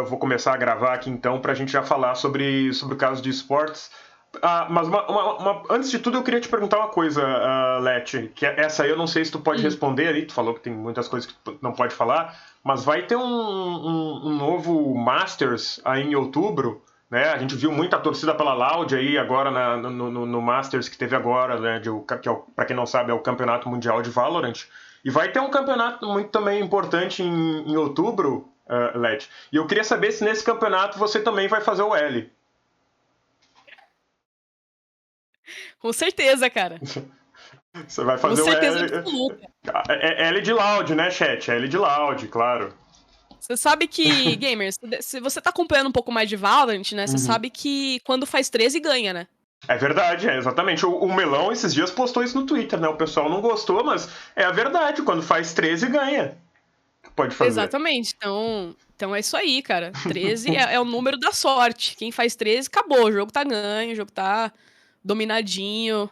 Vou começar a gravar aqui então para a gente já falar sobre o caso de esportes. Mas antes de tudo eu queria te perguntar uma coisa, Leti, que essa aí eu não sei se tu pode Hum. responder ali, tu falou que tem muitas coisas que tu não pode falar, mas vai ter um novo Masters aí em outubro, né? A gente viu muita torcida pela Loud aí agora no Masters que teve agora, né? Para quem não sabe, é o Campeonato Mundial de Valorant. E vai ter um campeonato muito também importante em outubro, Leti. E eu queria saber se nesse campeonato você também vai fazer o L. Com certeza, cara. Você vai Com fazer o certeza L. absoluta. É L de Loud, né, chat? É L de Loud, claro. Você sabe que, gamers, se você tá acompanhando um pouco mais de Valorant, né? Você Uhum. sabe que quando faz 13 ganha, né? É verdade, exatamente. O Melão esses dias postou isso no Twitter, né? O pessoal não gostou, mas é a verdade. Quando faz 13, ganha. O que pode fazer? Exatamente. Então é isso aí, cara. 13 é o número da sorte. Quem faz 13, acabou. O jogo tá ganho, o jogo tá dominadinho,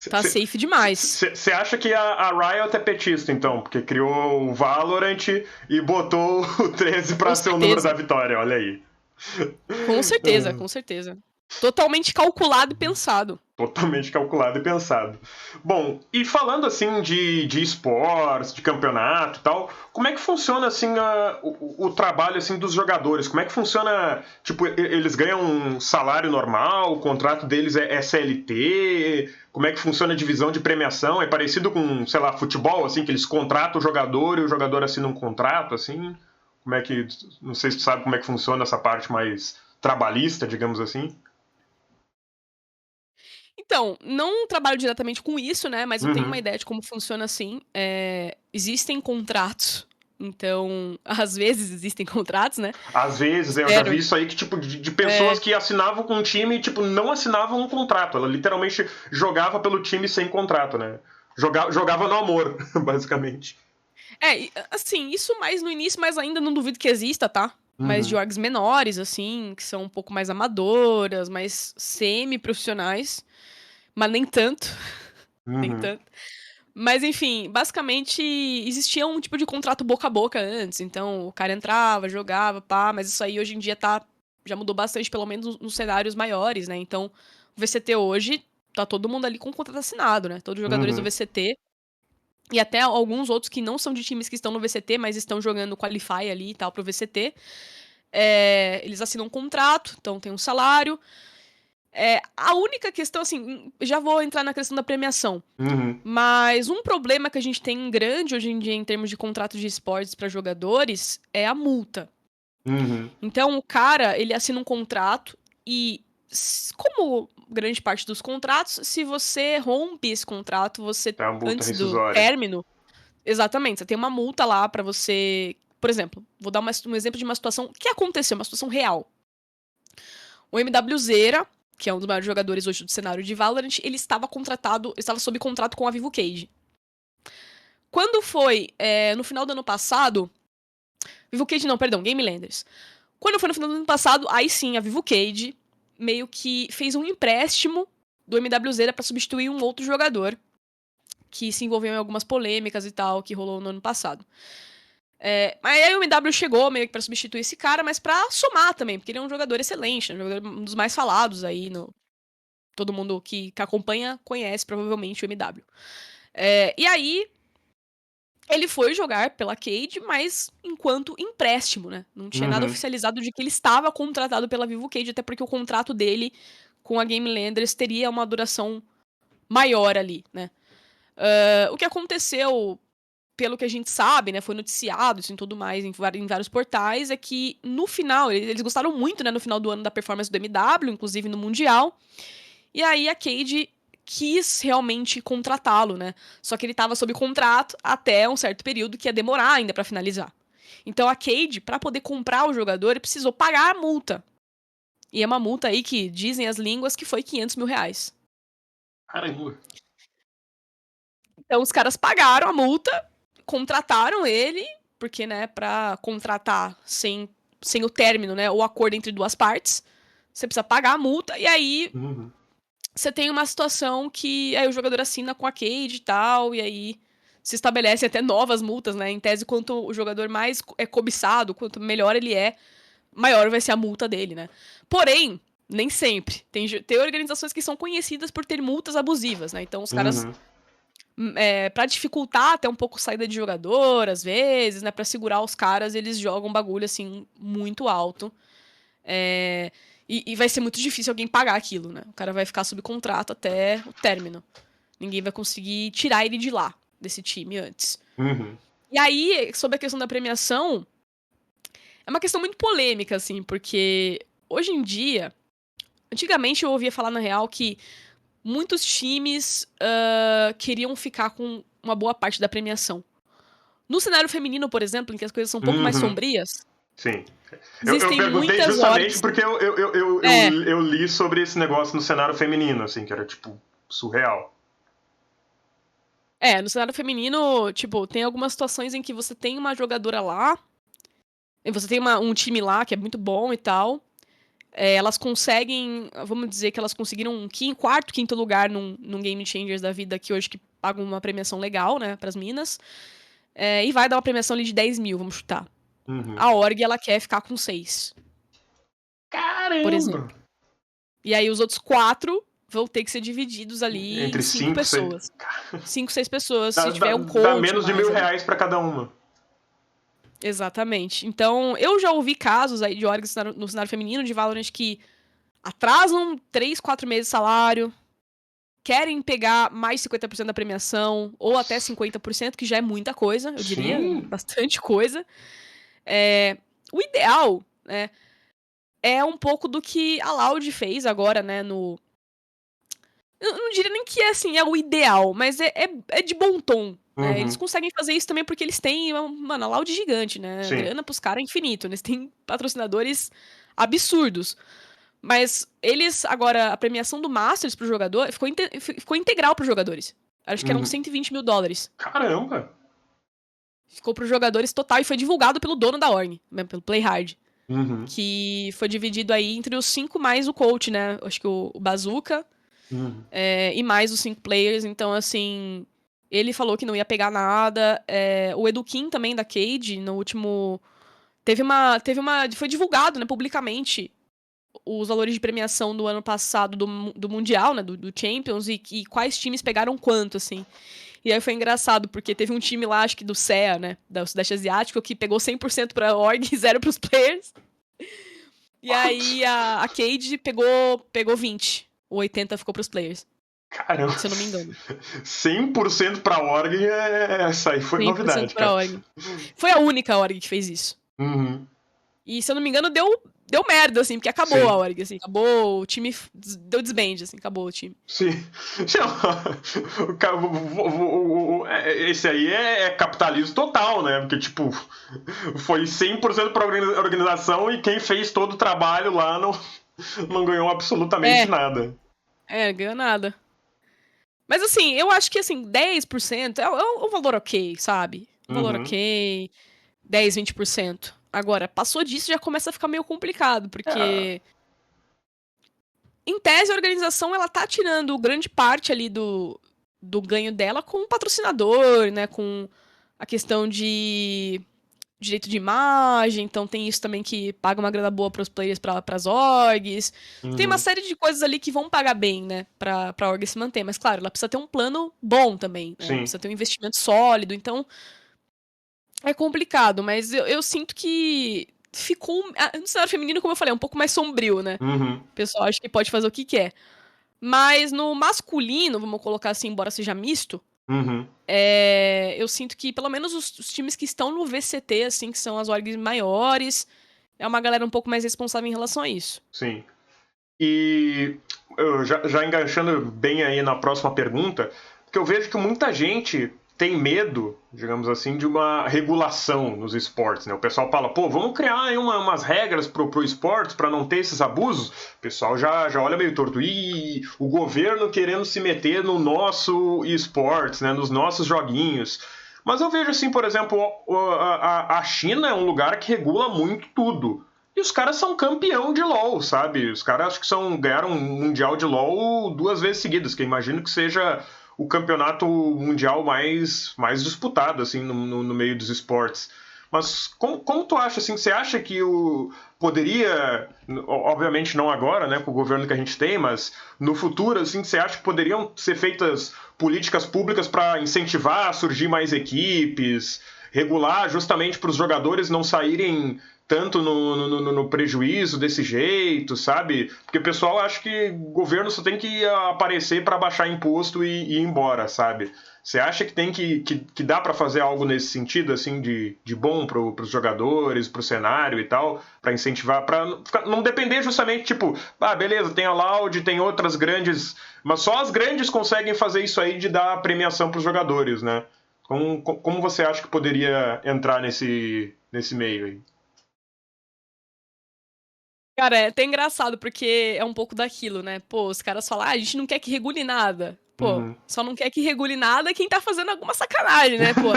tá safe demais. Você acha que a Riot é petista, então? Porque criou o Valorant e botou o 13 Com pra ser o número da certeza. vitória, olha aí. Com certeza, com certeza. Totalmente calculado e pensado. Totalmente calculado e pensado. Bom, e falando assim de esportes, de campeonato e tal, como é que funciona assim o trabalho assim dos jogadores? Como é que funciona? Tipo, eles ganham um salário normal, o contrato deles é CLT? Como é que funciona a divisão de premiação? É parecido com, sei lá, futebol, assim, que eles contratam o jogador e o jogador assina um contrato, assim? Como é que. Não sei se tu sabe como é que funciona essa parte mais trabalhista, digamos assim. Então, não trabalho diretamente com isso, né? Mas eu tenho uma Uhum. ideia de como funciona assim. Existem contratos. Então, às vezes existem contratos, né? Às vezes, eu já vi Espero. isso aí que, tipo, de pessoas É, que assinavam com um time e, tipo, não assinavam um contrato. Ela literalmente jogava pelo time sem contrato, né? Jogava no amor, basicamente. assim, isso mais no início, mas ainda não duvido que exista, tá? Mas de Uhum. orgs menores, assim, que são um pouco mais amadoras, mais semi-profissionais. Mas nem tanto. Nem Uhum. tanto. Mas enfim, basicamente existia um tipo de contrato boca a boca antes. Então o cara entrava, jogava, pá, mas isso aí hoje em dia tá. Já mudou bastante, pelo menos nos cenários maiores, né? Então, o VCT hoje tá todo mundo ali com o contrato assinado, né? Todos os jogadores do Uhum. VCT. E até alguns outros que não são de times que estão no VCT, mas estão jogando Qualify ali e tal pro VCT. Eles assinam um contrato, então tem um salário. A única questão, assim, já vou entrar na questão da premiação. Uhum. Mas um problema que a gente tem grande hoje em dia em termos de contratos de esportes para jogadores é a multa. Uhum. Então, o cara, ele assina um contrato e, como grande parte dos contratos, se você rompe esse contrato, você, É uma multa antes do rescisória. término, exatamente, você tem uma multa lá para você. Por exemplo, vou dar um exemplo de uma situação que aconteceu, uma situação real. O MWZera, que é um dos maiores jogadores hoje do cenário de Valorant, ele estava sob contrato com a Vivo Cage. Quando foi no final do ano passado. Vivo Cage não, perdão, Game Landers. Quando foi no final do ano passado, aí sim, a Vivo Cage meio que fez um empréstimo do MWZ pra substituir um outro jogador que se envolveu em algumas polêmicas e tal, que rolou no ano passado. Mas aí o MW chegou meio que pra substituir esse cara, mas pra somar também, porque ele é um jogador excelente, um dos mais falados aí no. Todo mundo que acompanha conhece provavelmente o MW. E aí, ele foi jogar pela Cade, mas enquanto empréstimo, né? Não tinha nada Uhum. oficializado de que ele estava contratado pela Vivo Cage, até porque o contrato dele com a Game Landers teria uma duração maior ali, né? O que aconteceu, pelo que a gente sabe, né? Foi noticiado isso e tudo mais em vários portais, é que no final, eles gostaram muito, né? No final do ano da performance do MW, inclusive no Mundial. E aí a Cade quis realmente contratá-lo, né? Só que ele estava sob contrato até um certo período que ia demorar ainda para finalizar. Então a Cade, para poder comprar o jogador, precisou pagar a multa. E é uma multa aí que dizem as línguas que foi R$ 500 mil. Caramba. Então os caras pagaram a multa, contrataram ele, porque, né, pra contratar sem o término, né, o acordo entre duas partes, você precisa pagar a multa, e aí Uhum. você tem uma situação que aí o jogador assina com a Cade e tal, e aí se estabelece até novas multas, né? Em tese, quanto o jogador mais é cobiçado, quanto melhor ele é, maior vai ser a multa dele, né? Porém, nem sempre. Tem organizações que são conhecidas por ter multas abusivas, né? Então os caras, pra dificultar até um pouco a saída de jogador, às vezes, né? Pra segurar os caras, eles jogam um bagulho, assim, muito alto. E vai ser muito difícil alguém pagar aquilo, né? O cara vai ficar sob contrato até o término. Ninguém vai conseguir tirar ele de lá, desse time, antes. E aí, sobre a questão da premiação, é uma questão muito polêmica, assim, porque hoje em dia, antigamente eu ouvia falar na real que muitos times queriam ficar com uma boa parte da premiação. No cenário feminino, por exemplo, em que as coisas são um pouco mais sombrias, Sim. Eu existem perguntei muitas justamente orgs. porque eu li sobre esse negócio no cenário feminino, assim, que era, tipo, surreal. No cenário feminino, tipo, tem algumas situações em que você tem uma jogadora lá, e você tem um time lá que é muito bom e tal. Elas conseguem, vamos dizer que elas conseguiram um quarto, quinto lugar num Game Changers da vida que hoje que pagam uma premiação legal, né, pras minas. E vai dar uma premiação ali de 10 mil, vamos chutar. A org, ela quer ficar com 6. Caramba! Por exemplo. E aí os outros 4 vão ter que ser divididos ali Entre em 5 pessoas. 5, 6 pessoas, se tiver um coach dá menos de mais ali. R$1.000 pra cada uma. Exatamente. Então, eu já ouvi casos aí de orgs no cenário feminino de Valorant que atrasam 3, 4 meses de salário, querem pegar mais 50% da premiação, ou até 50%, que já é muita coisa, eu diria, bastante coisa. O ideal, né, é um pouco do que a Loud fez agora, né, no... Eu não diria nem que assim, é o ideal, mas é de bom tom. Né? Eles conseguem fazer isso também porque eles têm, mano, a Loud gigante, né? A grana pros caras é infinito. Eles têm patrocinadores absurdos. Mas eles, agora, a premiação do Masters pro jogador ficou integral pros jogadores. Acho que eram $120 mil. Caramba! Ficou pros jogadores total e foi divulgado pelo dono da org, pelo Playhard. Que foi dividido aí entre os 5 mais o coach, né? Acho que o Bazooka. E mais os 5 players, então assim, ele falou que não ia pegar nada. O Eduquim também da Cade, no último. Foi divulgado, né, publicamente os valores de premiação do ano passado do Mundial, né, do Champions, e quais times pegaram quanto, assim. E aí foi engraçado, porque teve um time lá, acho que do CEA, né, do Sudeste Asiático, que pegou 100% pra org e 0 pros players. E aí a Cade pegou 20. O 80 ficou pros players. Caramba. Se eu não me engano. 100% pra org, essa aí foi 100% novidade, pra cara. org. Foi a única org que fez isso. E se eu não me engano, deu merda, assim, porque acabou a org, assim, acabou o time, deu desband, assim, acabou o time. Sim. Esse aí é capitalismo total, né? Porque, tipo, foi 100% pra organização e quem fez todo o trabalho lá não ganhou absolutamente nada. Ganhou nada. Mas, assim, eu acho que, assim, 10% é um valor ok, sabe? Um valor ok, 10, 20%. Agora, passou disso já começa a ficar meio complicado, porque... Em tese, a organização, ela tá tirando grande parte ali do ganho dela com o patrocinador, né? Com a questão de direito de imagem, então tem isso também que paga uma grana boa pros players, pras orgs. Tem uma série de coisas ali que vão pagar bem, né? Pra org se manter. Mas, claro, ela precisa ter um plano bom também, né? Precisa ter um investimento sólido, então... É complicado, mas eu sinto que ficou... No cenário feminino, como eu falei, é um pouco mais sombrio, né? O pessoal acha que pode fazer o que quer. Mas no masculino, vamos colocar assim, embora seja misto, eu sinto que pelo menos os times que estão no VCT, assim, que são as orgs maiores, é uma galera um pouco mais responsável em relação a isso. Sim. E já enganchando bem aí na próxima pergunta, porque eu vejo que muita gente tem medo, digamos assim, de uma regulação nos esportes, né? O pessoal fala, pô, vamos criar aí umas regras pro esportes para não ter esses abusos. O pessoal já olha meio torto. E o governo querendo se meter no nosso esportes, né? Nos nossos joguinhos. Mas eu vejo assim, por exemplo, a China é um lugar que regula muito tudo. E os caras são campeão de LoL, sabe? Os caras acho que ganharam um mundial de LoL 2 vezes seguidas, que eu imagino que seja o campeonato mundial mais disputado, assim, no meio dos esportes. Mas como tu acha, assim, você acha que poderia, obviamente não agora, né, com o governo que a gente tem, mas no futuro, assim, você acha que poderiam ser feitas políticas públicas para incentivar a surgir mais equipes, regular justamente para os jogadores não saírem tanto no prejuízo desse jeito, sabe? Porque o pessoal acha que o governo só tem que aparecer para baixar imposto e ir embora, sabe? Você acha que tem que dá para fazer algo nesse sentido, assim, de bom para os jogadores, para o cenário e tal, para incentivar, para não depender justamente, tipo, beleza, tem a Loud, tem outras grandes, mas só as grandes conseguem fazer isso aí de dar premiação para os jogadores, né? Como você acha que poderia entrar nesse meio aí? Cara, é até engraçado, porque é um pouco daquilo, né? Pô, os caras falam, a gente não quer que regule nada. Pô, Uhum. só não quer que regule nada quem tá fazendo alguma sacanagem, né, pô?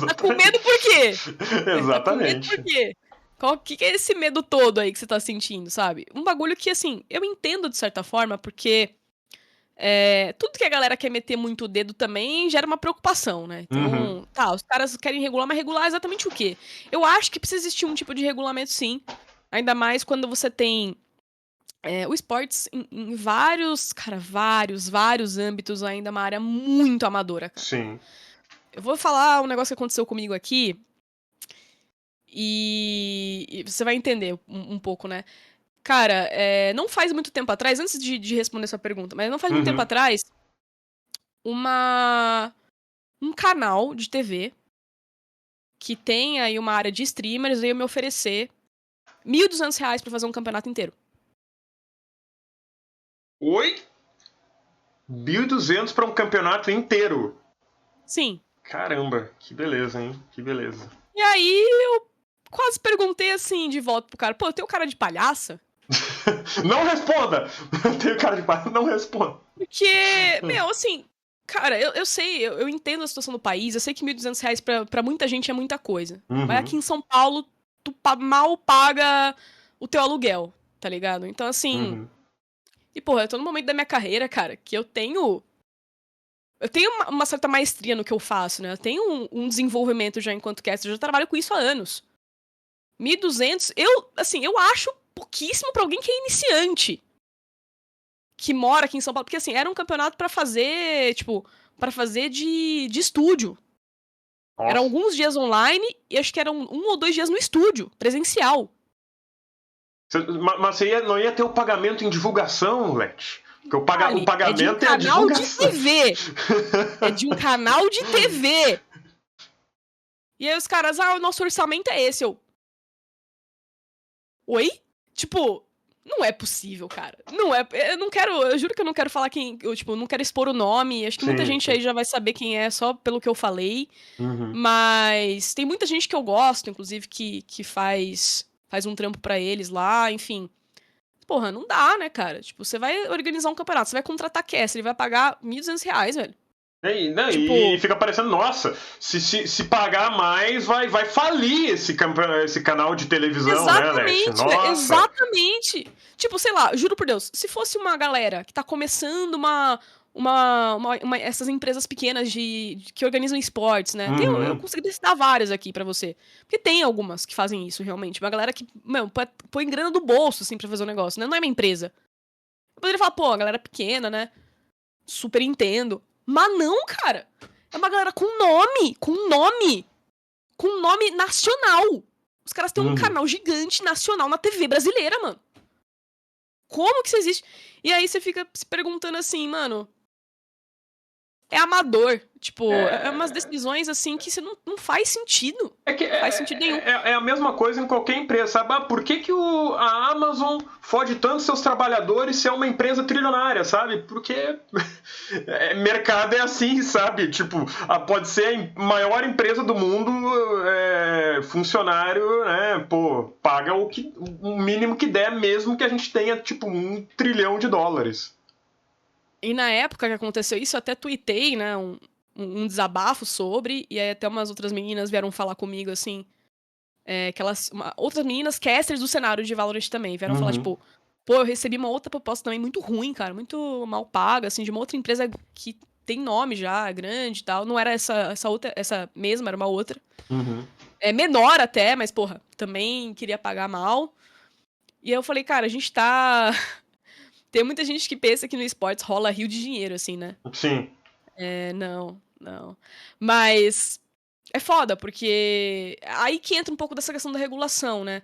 Tá com medo Exatamente. por quê? Tá com medo por Exatamente. quê? Qual que é esse medo todo aí que você tá sentindo, sabe? Um bagulho que, assim, eu entendo de certa forma, porque tudo que a galera quer meter muito o dedo também gera uma preocupação, né? Uhum. Então, tá, os caras querem regular, mas regular exatamente o quê? Eu acho que precisa existir um tipo de regulamento, sim. Ainda mais quando você tem o esportes em vários, cara, vários âmbitos ainda é uma área muito amadora, cara. Sim. Eu vou falar um negócio que aconteceu comigo aqui e você vai entender um pouco, né? Cara, não faz muito tempo atrás, antes de responder sua pergunta, mas não faz muito tempo Uhum. atrás, uma um canal de TV que tem aí uma área de streamers veio me oferecer R$ 1.200 pra fazer um campeonato inteiro. Oi? 1.200 para um campeonato inteiro. Sim. Caramba, que beleza, hein? Que beleza. E aí eu quase perguntei assim de volta pro cara, pô, eu tenho cara de palhaça? Não responda! Eu tenho cara de palhaço, não responda. Porque, meu, assim, cara, eu sei, eu entendo a situação do país, eu sei que R$ 1.200 pra muita gente é muita coisa. Mas aqui Uhum. em São Paulo, tu mal paga o teu aluguel, tá ligado? Então, assim. Uhum. E, porra, eu tô no momento da minha carreira, cara, que eu tenho. Eu tenho uma certa maestria no que eu faço, né? Eu tenho um desenvolvimento já enquanto caster, eu já trabalho com isso há anos. 1.200, eu acho pouquíssimo pra alguém que é iniciante. Que mora aqui em São Paulo. Porque, assim, era um campeonato pra fazer, tipo, pra fazer de estúdio. Eram Nossa. alguns dias online e acho que eram 1 ou 2 dias no estúdio, presencial. Mas você não ia ter o pagamento em divulgação, Let? Porque o Detalhe, é de um pagamento é a canal de divulgação. TV. É de um canal de TV. E aí os caras, o nosso orçamento é esse. Oi? Tipo, não é possível, cara. Não é. Eu não quero. Eu juro que eu não quero falar quem. Eu, tipo, não quero expor o nome. Acho que muita Sim, gente sim. aí já vai saber quem é só pelo que eu falei. Uhum. Mas tem muita gente que eu gosto, inclusive, que faz um trampo pra eles lá, enfim. Porra, não dá, né, cara? Tipo, você vai organizar um campeonato, você vai contratar cast, ele vai pagar R$ 1.200, velho. Não, e Tipo, fica parecendo, nossa, se pagar mais, vai falir esse canal de televisão, né, Let? exatamente, velho, Nossa. exatamente. Tipo, sei lá, juro por Deus, se fosse uma galera que tá começando essas empresas pequenas que organizam esportes, né? Eu Uhum. consegui citar várias aqui pra você. Porque tem algumas que fazem isso, realmente. Uma galera que, meu, põe grana do bolso, assim, pra fazer o negócio, né? Não é uma empresa. Eu poderia falar, pô, a galera pequena, né? Super entendo. Mas não, cara. É uma galera com nome, com nome nacional. Os caras têm um Uhum. canal gigante nacional na TV brasileira, mano. Como que isso existe? E aí você fica se perguntando assim, mano, é amador. Tipo, é umas É, decisões assim que você não faz sentido. É que Não faz sentido nenhum. é a mesma coisa em qualquer empresa, sabe? Por que, a Amazon fode tanto seus trabalhadores se é uma empresa trilionária, sabe? Porque mercado é assim, sabe? Tipo, pode ser a maior empresa do mundo, funcionário, né? Pô, paga o mínimo que der, mesmo que a gente tenha, tipo, US$ 1 trilhão. E na época que aconteceu isso, eu até tuitei, né, um desabafo sobre, e aí até umas outras meninas vieram falar comigo, assim, outras meninas casters do cenário de Valorant também, vieram falar, Uhum, tipo, pô, eu recebi uma outra proposta também muito ruim, cara, muito mal paga, assim, de uma outra empresa que tem nome já, grande e tal, não era essa outra, essa mesma, era uma outra. uhum. É menor até, mas, porra, também queria pagar mal. E aí eu falei, cara, a gente tá... Tem muita gente que pensa que no esportes rola rio de dinheiro, assim, né? Sim. Não, não. Mas é foda, porque aí que entra um pouco dessa questão da regulação, né?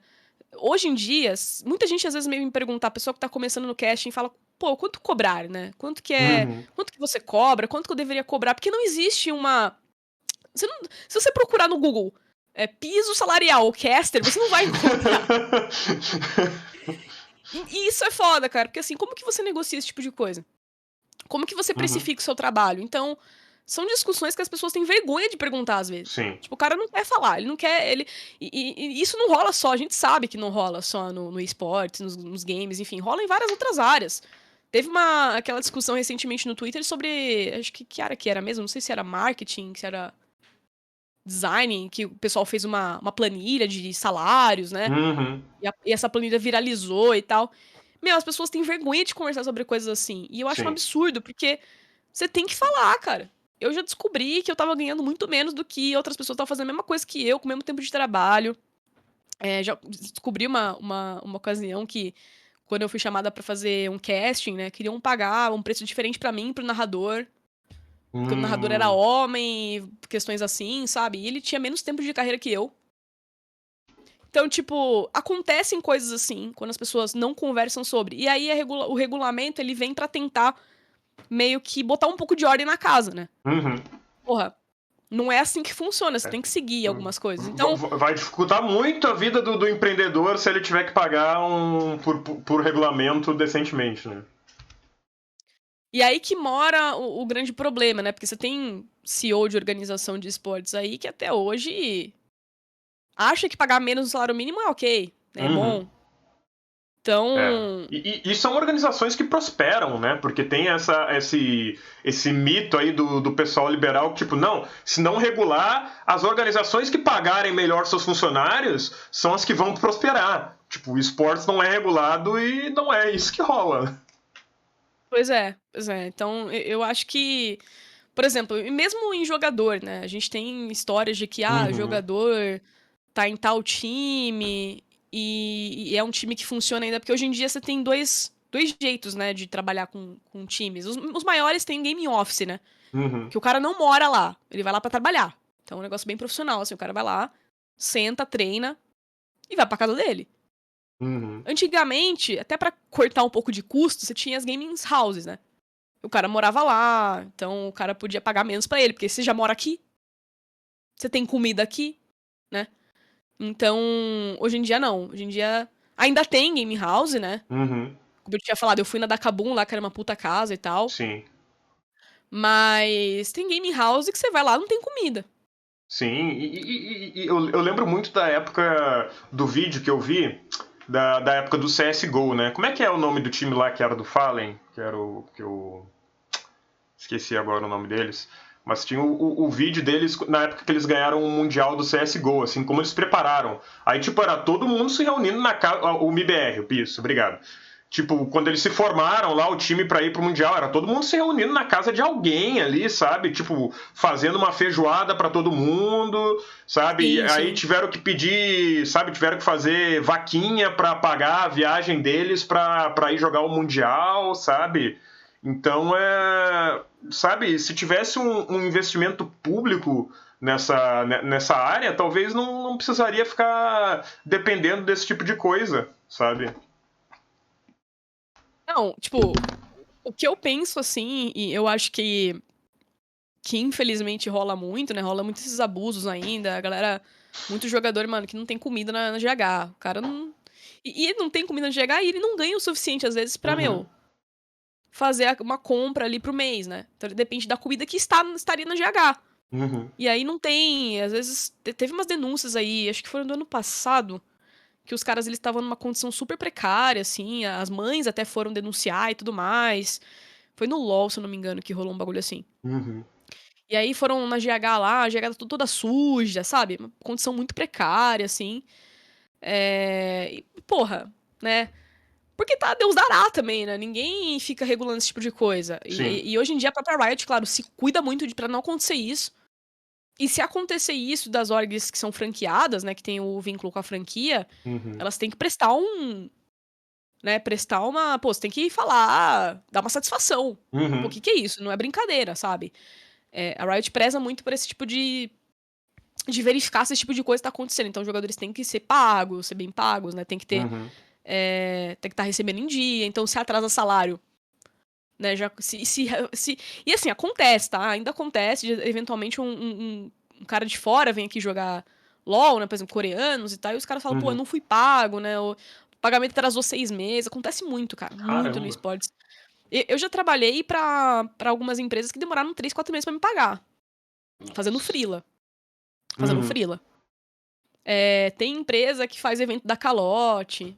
Hoje em dia, muita gente às vezes me pergunta, a pessoa que tá começando no casting fala, pô, quanto cobrar, né? Uhum. Quanto que você cobra? Quanto que eu deveria cobrar? Porque não existe uma... Se você procurar no Google, piso salarial, caster, você não vai encontrar. E isso é foda, cara, porque assim, como que você negocia esse tipo de coisa? Como que você Uhum. precifica o seu trabalho? Então, são discussões que as pessoas têm vergonha de perguntar às vezes. Sim. Tipo, o cara não quer falar, ele não quer. E isso não rola só, a gente sabe que não rola só no esportes, nos games, enfim, rola em várias outras áreas. Teve aquela discussão recentemente no Twitter sobre. Acho que área que era mesmo? Não sei se era marketing, se era design, que o pessoal fez uma planilha de salários, né? Uhum. E essa planilha viralizou e tal. Meu, as pessoas têm vergonha de conversar sobre coisas assim. E eu acho um Sim. absurdo, porque você tem que falar, cara. Eu já descobri que eu tava ganhando muito menos do que outras pessoas estavam fazendo a mesma coisa que eu, com o mesmo tempo de trabalho. Já descobri uma ocasião que, quando eu fui chamada pra fazer um casting, né, queriam pagar um preço diferente pra mim e pro narrador. Porque o narrador era Hum. homem, questões assim, sabe? E ele tinha menos tempo de carreira que eu. Então, tipo, acontecem coisas assim, quando as pessoas não conversam sobre. E aí o regulamento, ele vem pra tentar meio que botar um pouco de ordem na casa, né? Uhum. Porra, não é assim que funciona, você É. tem que seguir algumas coisas. Então, Vai dificultar muito a vida do empreendedor se ele tiver que pagar por regulamento decentemente, né? e aí que mora o grande problema, né? Porque você tem CEO de organização de esportes aí que até hoje acha que pagar menos do salário mínimo é ok, né? É Uhum. bom. É. Então, E são organizações que prosperam, né? Porque tem esse mito aí do pessoal liberal que, tipo, não, se não regular, as organizações que pagarem melhor seus funcionários são as que vão prosperar. Tipo, o esportes não é regulado e não é isso que rola. pois é, pois é. Então, eu acho que, por exemplo, e mesmo em jogador, né? A gente tem histórias de que, Uhum. jogador tá em tal time e é um time que funciona ainda, porque hoje em dia você tem dois jeitos, né, de trabalhar com times. Os maiores têm game office, né? Uhum. Que o cara não mora lá, ele vai lá pra trabalhar. Então é um negócio bem profissional, assim, o cara vai lá, senta, treina e vai pra casa dele. Uhum. Antigamente, até pra cortar um pouco de custo, você tinha as gaming houses, né? O cara morava lá, então o cara podia pagar menos pra ele, porque você já mora aqui, você tem comida aqui, né? Então, hoje em dia não. Hoje em dia ainda tem game house, né? Uhum. Como eu tinha falado, eu fui na da Kabum lá, que era uma puta casa e tal. Sim. Mas tem game house que você vai lá e não tem comida. Sim, e eu lembro muito da época do vídeo que eu vi, da época do CSGO, né? Como é que é o nome do time lá que era do Fallen? Que era o. Que eu esqueci agora o nome deles. Mas tinha o vídeo deles na época que eles ganharam o Mundial do CSGO, assim, como eles prepararam. Aí, tipo, era todo mundo se reunindo na casa. O MIBR, isso, obrigado. Tipo, quando eles se formaram lá, o time pra ir pro Mundial, era todo mundo se reunindo na casa de alguém ali, sabe? Tipo, fazendo uma feijoada pra todo mundo, sabe? E Sim, aí sim. tiveram que pedir, sabe? Tiveram que fazer vaquinha pra pagar a viagem deles pra ir jogar o Mundial, sabe? Então, sabe, se tivesse um investimento público nessa área, talvez não precisaria ficar dependendo desse tipo de coisa, sabe? Não, tipo, o que eu penso assim, e eu acho que infelizmente rola muito, né? Rola muito esses abusos ainda. A galera, muito jogador, mano, que não tem comida na GH. O cara não. E não tem comida na GH e ele não ganha o suficiente, às vezes, pra, Uhum, meu, fazer uma compra ali pro mês, né? Então depende da comida que estaria na GH. uhum, E aí não tem, às vezes, teve umas denúncias aí, acho que foram do ano passado, que os caras eles estavam numa condição super precária, assim, as mães até foram denunciar e tudo mais. Foi no LoL, se eu não me engano, que rolou um bagulho assim. uhum. E aí foram na GH lá, a GH tá toda suja, sabe? Uma condição muito precária, assim. E, porra, né? Porque tá Deus dará também, né? Ninguém fica regulando esse tipo de coisa. Sim. E hoje em dia a própria Riot, claro, se cuida muito pra não acontecer isso. E se acontecer isso das orgs que são franqueadas, né, que tem o vínculo com a franquia, elas têm que prestar né, prestar uma... Pô, você tem que falar, dar uma satisfação. Pô, o que é isso? Não é brincadeira, sabe? A Riot preza muito por esse tipo de verificar se esse tipo de coisa tá acontecendo. Então, os jogadores têm que ser pagos, ser bem pagos, né? Tem que ter... tem que estar recebendo em dia. Então, se atrasa salário, né? E assim, acontece, tá? Ainda acontece de, eventualmente, um cara de fora vem aqui jogar LoL, né? Por exemplo, coreanos e tal, e os caras falam, pô, eu não fui pago, né? O pagamento atrasou 6 meses. Acontece muito, cara. Muito no Caramba. esportes. Eu já trabalhei pra algumas empresas que demoraram 3, 4 meses pra me pagar. Fazendo freela. Fazendo freela. Tem empresa que faz evento da calote.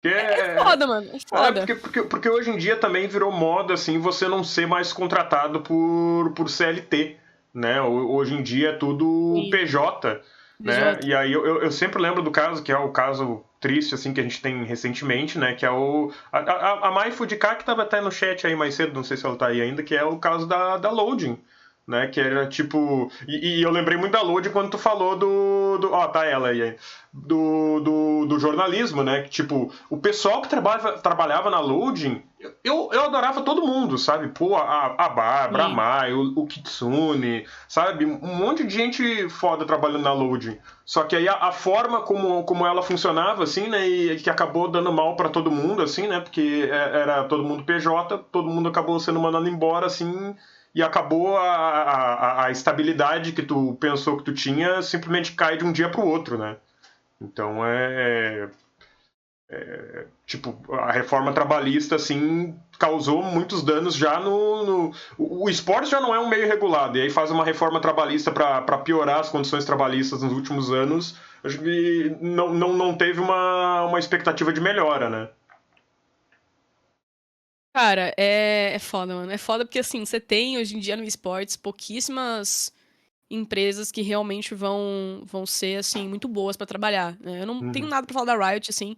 É foda, mano. É foda. Porque hoje em dia também virou moda, assim, você não ser mais contratado por CLT, né? Hoje em dia é tudo Sim. PJ, né? BJ. E aí eu sempre lembro do caso, que é o caso triste, assim, que a gente tem recentemente, né? Que é a Maifu de cá, que tava até no chat aí mais cedo, não sei se ela tá aí ainda, que é o caso da Loading, né? Que era tipo... E eu lembrei muito da Loading quando tu falou ó, tá ela aí. Do jornalismo, né? Que, tipo, o pessoal que trabalhava na Loading, eu adorava todo mundo, sabe? Pô, a Bárbara, a Sim. Mai, o Kitsune, sabe? Um monte de gente foda trabalhando na Loading. Só que aí a forma como ela funcionava, assim, né? E que acabou dando mal pra todo mundo, assim, né? Porque era todo mundo PJ, todo mundo acabou sendo mandado embora, assim, e acabou a estabilidade que tu pensou que tu tinha simplesmente cai de um dia pro outro, né? Então tipo, a reforma trabalhista, assim, causou muitos danos já o esporte já não é um meio regulado, e aí faz uma reforma trabalhista para piorar as condições trabalhistas nos últimos anos, acho que não teve uma expectativa de melhora, né? Cara, é foda, mano. É foda porque, assim, você tem hoje em dia no esportes pouquíssimas empresas que realmente vão ser, assim, muito boas pra trabalhar, né? Eu não tenho nada pra falar da Riot, assim,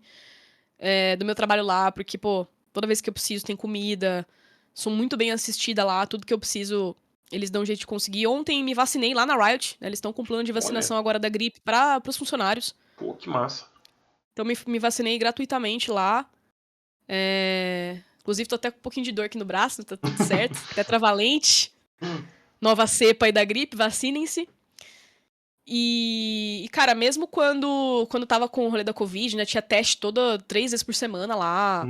do meu trabalho lá, porque, pô, toda vez que eu preciso tem comida, sou muito bem assistida lá, tudo que eu preciso eles dão um jeito de conseguir. Ontem me vacinei lá na Riot, né? Eles estão com plano de Olha, vacinação agora da gripe pros funcionários. pô, que massa. Então me vacinei gratuitamente lá. Inclusive, tô até com um pouquinho de dor aqui no braço, tá tudo certo. Tetravalente, nova cepa aí da gripe, vacinem-se. Cara, mesmo quando tava com o rolê da Covid, né, tinha teste toda 3 vezes por semana lá.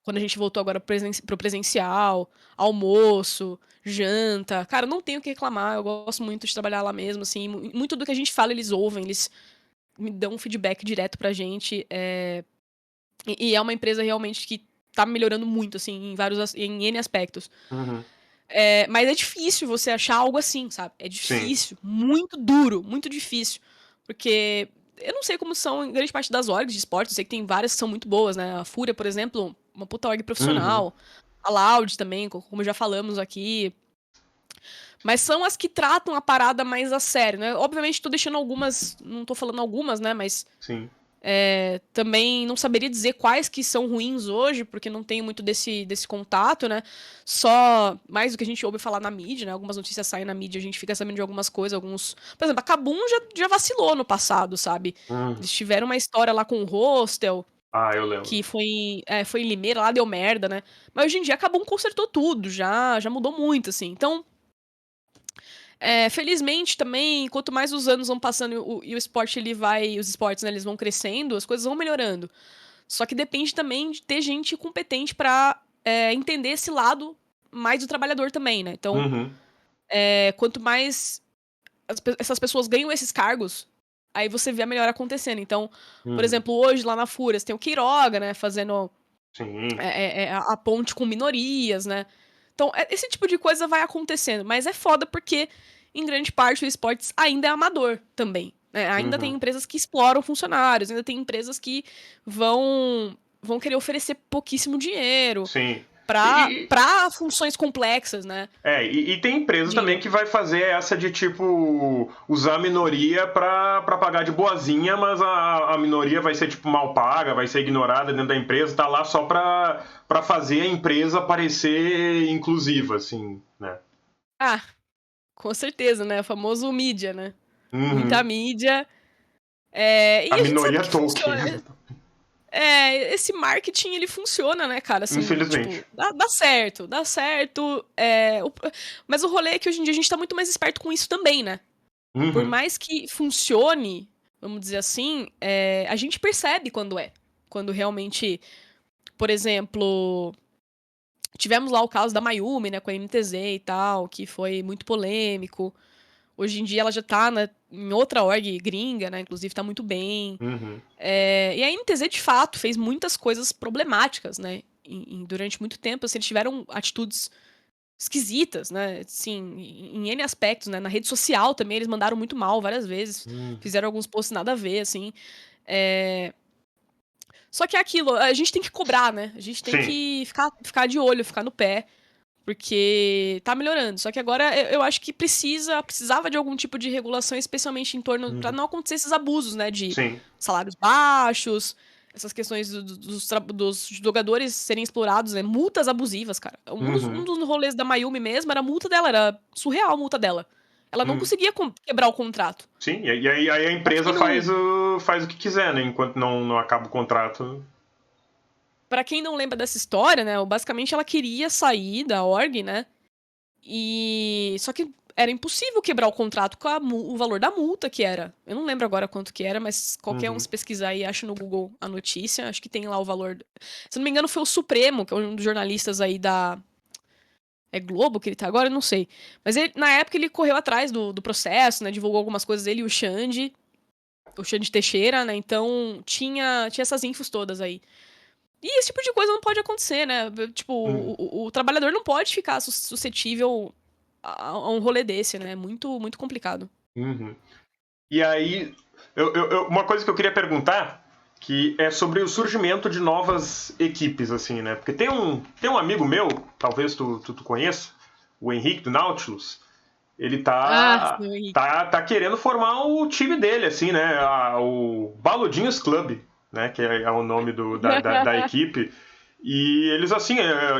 Quando a gente voltou agora pro presencial, almoço, janta. Cara, não tenho o que reclamar, eu gosto muito de trabalhar lá mesmo, assim. Muito do que a gente fala, eles ouvem, eles me dão um feedback direto pra gente. E é uma empresa realmente que tá melhorando muito, assim, em N aspectos. Mas é difícil você achar algo assim, sabe? É Sim. difícil, muito duro, muito difícil. Porque eu não sei como são em grande parte das orgs de esportes, eu sei que tem várias que são muito boas, né? A Fúria, por exemplo, uma puta org profissional. A Loud também, como já falamos aqui. Mas são as que tratam a parada mais a sério, né? Obviamente tô deixando algumas, não tô falando algumas, né? Mas Sim. também não saberia dizer quais que são ruins hoje, porque não tenho muito desse contato, né? Só mais do que a gente ouve falar na mídia, né? Algumas notícias saem na mídia, a gente fica sabendo de algumas coisas, alguns... Por exemplo, a Kabum já vacilou no passado, sabe? Eles tiveram uma história lá com o Hostel, Ah, eu lembro. que foi em Limeira, lá deu merda, né? Mas hoje em dia a Kabum consertou tudo, já mudou muito, assim. Então, felizmente também, quanto mais os anos vão passando e o esporte ele vai, os esportes, né, eles vão crescendo, as coisas vão melhorando. Só que depende também de ter gente competente pra entender esse lado mais do trabalhador também, né? Então, quanto mais essas pessoas ganham esses cargos, aí você vê a melhora acontecendo. Então, por exemplo, hoje lá na Fúrias tem o Queiroga, né, fazendo Sim. a ponte com minorias, né? Então, esse tipo de coisa vai acontecendo. Mas é foda porque, em grande parte, o esportes ainda é amador também. Né? Ainda tem empresas que exploram funcionários, ainda tem empresas que vão querer oferecer pouquíssimo dinheiro Sim. pra funções complexas, né? E tem empresa também De, que vai fazer essa de, tipo, usar a minoria pra pagar de boazinha, mas a minoria vai ser, tipo, mal paga, vai ser ignorada dentro da empresa, tá lá só pra fazer a empresa parecer inclusiva, assim, né? ah, Com certeza, né? O famoso mídia, né? Uhum. Muita mídia. E A a gente sabe minoria que Tolkien. funciona. Esse marketing, ele funciona, né, cara? Assim, Infelizmente. tipo, dá certo, dá certo. Mas o rolê é que hoje em dia a gente tá muito mais esperto com isso também, né? Por Uhum. mais que funcione, vamos dizer assim, a gente percebe quando é. Quando realmente, por exemplo, tivemos lá o caso da Mayumi, né, com a NTZ e tal, que foi muito polêmico. Hoje em dia ela já tá em outra org gringa, né, inclusive tá muito bem. Uhum. E a NTZ, de fato, fez muitas coisas problemáticas, né, durante muito tempo. Assim, eles tiveram atitudes esquisitas, né, assim, em N aspectos, né, na rede social também eles mandaram muito mal várias vezes, Uhum. fizeram alguns posts nada a ver, assim. Só que é aquilo, a gente tem que cobrar, né, a gente tem Sim. que ficar de olho, ficar no pé, porque tá melhorando. Só que agora eu acho que precisava de algum tipo de regulação, especialmente em torno, pra Uhum. não acontecer esses abusos, né, de Sim. salários baixos, essas questões dos jogadores serem explorados, né, multas abusivas, cara. Um Uhum. dos rolês da Mayumi mesmo era a multa dela, era surreal a multa dela. Ela não Uhum. conseguia quebrar o contrato. Sim, e aí a Pra empresa quem não, faz o que quiser, né? Enquanto não acaba o contrato. Pra quem não lembra dessa história, né, basicamente ela queria sair da org, né, só que era impossível quebrar o contrato com o valor da multa que era. Eu não lembro agora quanto que era, mas qualquer um Uhum. se pesquisar aí acha no Google a notícia, acho que tem lá o valor. Se não me engano foi o Supremo, que é um dos jornalistas aí da Globo que ele tá agora, eu não sei. Mas na época ele correu atrás do processo, né, divulgou algumas coisas dele e o Xande Teixeira, né? Então tinha essas infos todas aí. E esse tipo de coisa não pode acontecer, né? Tipo, Uhum. o trabalhador não pode ficar suscetível a um rolê desse, né? Muito, muito complicado. Uhum. E aí, uma coisa que eu queria perguntar, que é sobre o surgimento de novas equipes, assim, né? Porque tem um amigo meu, talvez tu conheça, o Henrique do Nautilus, ele Ah, tá, sim, Henrique. tá querendo formar o time dele, assim, né? O Baludinhos Club, né? Que é o nome da equipe. E eles, assim,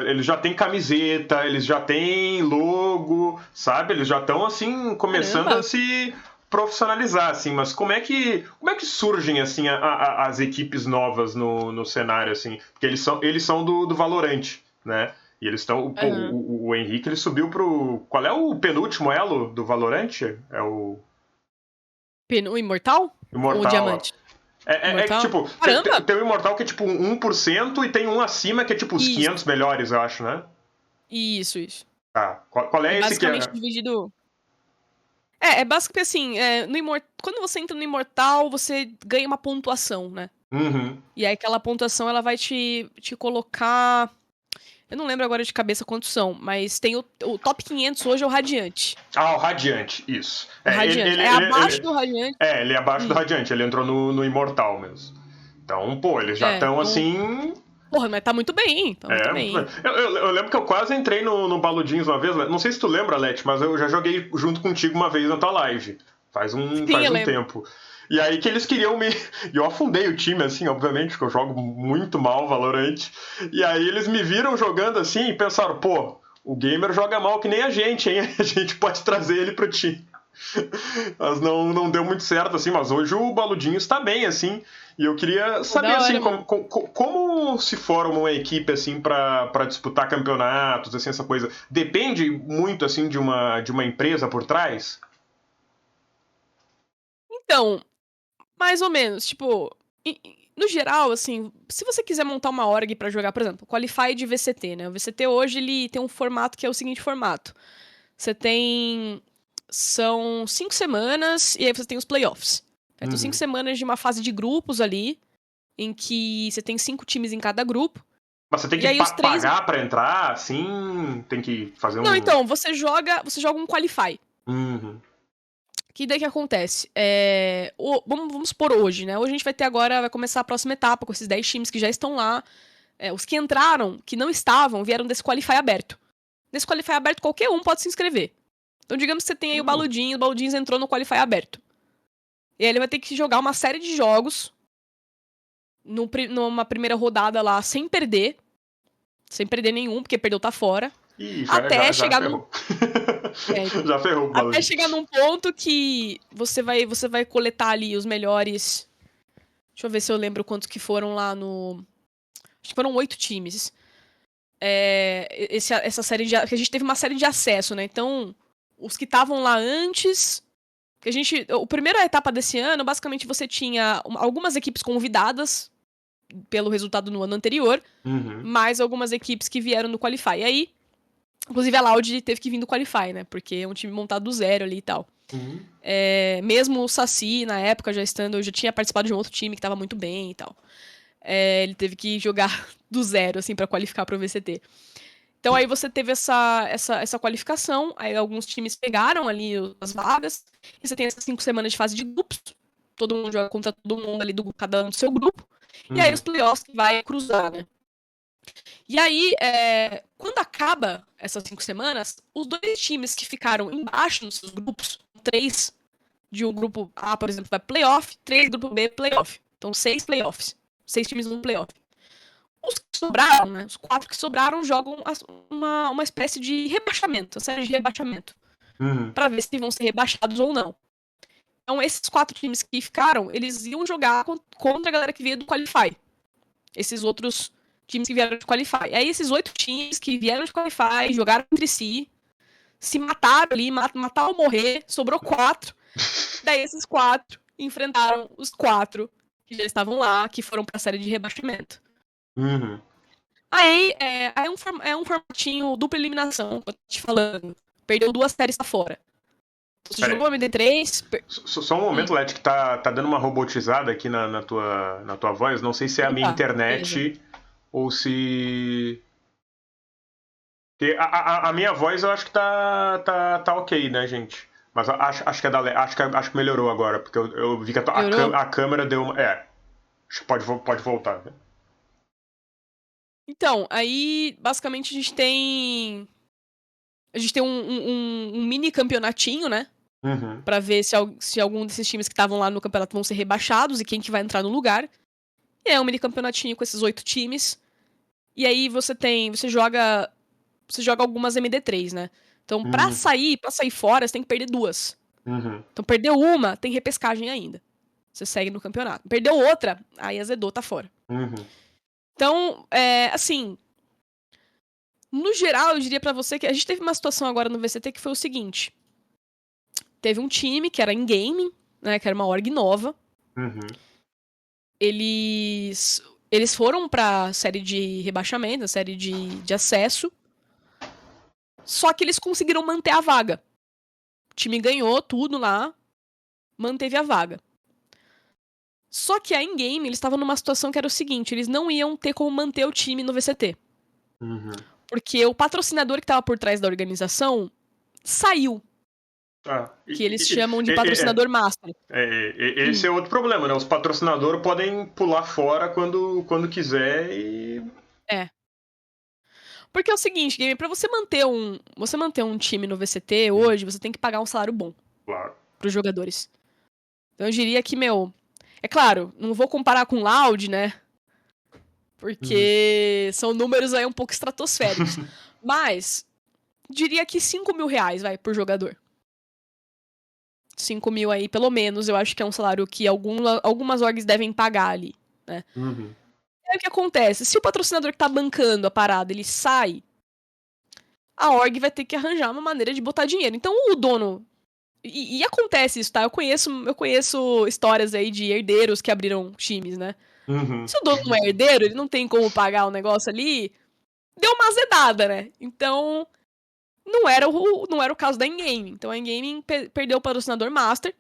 eles já têm camiseta, eles já têm logo, sabe? Eles já estão, assim, começando a Caramba! se profissionalizar, assim. Mas como é que surgem, assim, as equipes novas no cenário, assim? Porque eles são do Valorant, né? E eles estão. Pô, Aham. o Henrique ele subiu pro. Qual é o penúltimo elo do Valorant? É o O Imortal? Ou o Imortal. Diamante? É que, Imortal? tipo, Caramba! tem o Imortal que é tipo 1% e tem um acima que é tipo os Isso, 500 melhores, eu acho, né? isso. Tá. Qual É é esse que basicamente é? dividido. É basicamente assim, quando você entra no Imortal, você ganha uma pontuação, né? Uhum. E aí aquela pontuação ela vai te colocar. Eu não lembro agora de cabeça quantos são, mas tem o top 500 hoje é o Radiante. Ah, o Radiante, isso. O Radiante. É abaixo do Radiante. Ele é abaixo do Hum, Radiante, ele entrou no Imortal mesmo. Então, pô, eles já estão então. assim. Porra, mas tá muito bem, tá muito Muito bem. bem. Eu lembro que eu quase entrei no Baludinhos uma vez. Não sei se tu lembra, Leti, mas eu já joguei junto contigo uma vez na tua live. Faz um, Sim, faz eu um lembro. tempo. E aí que eles queriam me. E eu afundei o time, assim, obviamente, porque eu jogo muito mal Valorant. E aí eles me viram jogando assim e pensaram, pô, o gamer joga mal que nem a gente, hein? A gente pode trazer ele pro time. Mas não deu muito certo, assim, mas hoje o Baludinho está bem, assim. E eu queria Pô, saber, da assim, hora, como, mano. como se forma uma equipe, assim, para disputar campeonatos, assim, essa coisa. Depende muito, assim, de uma empresa por trás? Então, mais ou menos, tipo, no geral, assim, se você quiser montar uma org pra jogar, por exemplo, Qualify de VCT, né? O VCT hoje ele tem um formato que é o seguinte formato. Você tem. São 5 semanas e aí você tem os playoffs. Certo? 5 semanas de uma fase de grupos ali, em que você tem 5 times em cada grupo. Mas você tem E que aí os três. pagar para entrar, assim? Tem que fazer Não, um. então, você joga um Qualify. Uhum. Que daí que acontece? Vamos supor hoje, né? Hoje a gente vai ter agora, vai começar a próxima etapa com esses 10 times que já estão lá. Os que entraram, que não estavam, vieram desse Qualify aberto. Nesse Qualify aberto, qualquer um pode se inscrever. Então, digamos que você tem aí o Baludinhos entrou no Qualify aberto. E aí ele vai ter que jogar uma série de jogos numa primeira rodada lá sem perder nenhum, porque perdeu tá fora. Ih, Até já chegar num. ferrou. Então. Já ferrou o Até balão. chegar num ponto que você vai coletar ali os melhores. Deixa eu ver se eu lembro quantos que foram lá no. Acho que foram 8 times. Essa série de. Porque a gente teve uma série de acesso, né? Então, os que estavam lá antes. Que a gente. A primeira etapa desse ano, basicamente, você tinha algumas equipes convidadas pelo resultado no ano anterior, mais algumas equipes que vieram no Qualify. E aí, inclusive a Loud teve que vir do Qualify, né? Porque é um time montado do zero ali e tal. Mesmo o Saci, na época, já estando, eu já tinha participado de um outro time que tava muito bem e tal. Ele teve que jogar do zero, assim, pra qualificar pro VCT. Então aí você teve essa qualificação, aí alguns times pegaram ali as vagas, e você tem essas 5 semanas de fase de grupos, todo mundo joga contra todo mundo ali, cada um do seu grupo, e aí os playoffs que vai cruzar, né? E aí, quando acaba essas 5 semanas, os 2 times que ficaram embaixo nos seus grupos, 3 de um grupo A, por exemplo, vai playoff, 3 do grupo B, playoff. Então 6 playoffs, 6 times no playoff. Os que sobraram, né? Os 4 que sobraram jogam uma espécie de rebaixamento, uma série de rebaixamento. Pra ver se vão ser rebaixados ou não. Então, esses 4 times que ficaram, eles iam jogar contra a galera que veio do Qualify. Esses outros times que vieram de Qualify. Aí, esses 8 times que vieram de Qualify, jogaram entre si, se mataram ali, matar ou morrer, sobrou 4. Daí, esses 4 enfrentaram os 4 que já estavam lá, que foram pra série de rebaixamento. Aí é um formatinho dupla eliminação, que eu tô te falando. Perdeu 2 séries pra fora. Você jogou MD3. Só um momento, Leti, que tá dando uma robotizada aqui na tua voz. Não sei se é a minha internet beleza. ou se. Porque a minha voz eu acho que tá ok, né, gente? Mas acho que é acho que melhorou agora, porque eu vi que a câmera deu uma. Acho que pode voltar, né? Então, aí basicamente a gente tem. A gente tem um mini campeonatinho, né? Pra ver se algum desses times que estavam lá no campeonato vão ser rebaixados e quem que vai entrar no lugar. E é um mini campeonatinho com esses 8 times. E aí você joga algumas MD3, né? Então, pra sair fora, você tem que perder 2. Então, perdeu uma, tem repescagem ainda. Você segue no campeonato. Perdeu outra, aí azedou, tá fora. Então, assim, no geral, eu diria pra você que a gente teve uma situação agora no VCT que foi o seguinte. Teve um time que era em gaming, né, que era uma org nova. Eles foram pra série de rebaixamento, a série de acesso. Só que eles conseguiram manter a vaga. O time ganhou tudo lá, manteve a vaga. Só que a in-game, eles estavam numa situação que era o seguinte, eles não iam ter como manter o time no VCT. Porque o patrocinador que estava por trás da organização saiu. Que eles chamam de patrocinador master. Esse é outro problema, né? Os patrocinadores podem pular fora quando quiser e... Porque é o seguinte, Game, pra você manter um time no VCT hoje, você tem que pagar um salário bom. Claro. Pros jogadores. Então eu diria que, é claro, não vou comparar com Loud, né? Porque são números aí um pouco estratosféricos. Mas, diria que 5 mil reais, vai, por jogador. 5 mil aí, pelo menos, eu acho que é um salário que algumas orgs devem pagar ali, né? Aí o que acontece? Se o patrocinador que tá bancando a parada, ele sai, a org vai ter que arranjar uma maneira de botar dinheiro. Então o dono... E acontece isso, tá? Eu conheço histórias aí de herdeiros que abriram times, né? Se o dono não é herdeiro, ele não tem como pagar o negócio ali, deu uma azedada, né? Então, não era o caso da In-Game. Então a In-Game perdeu o patrocinador master.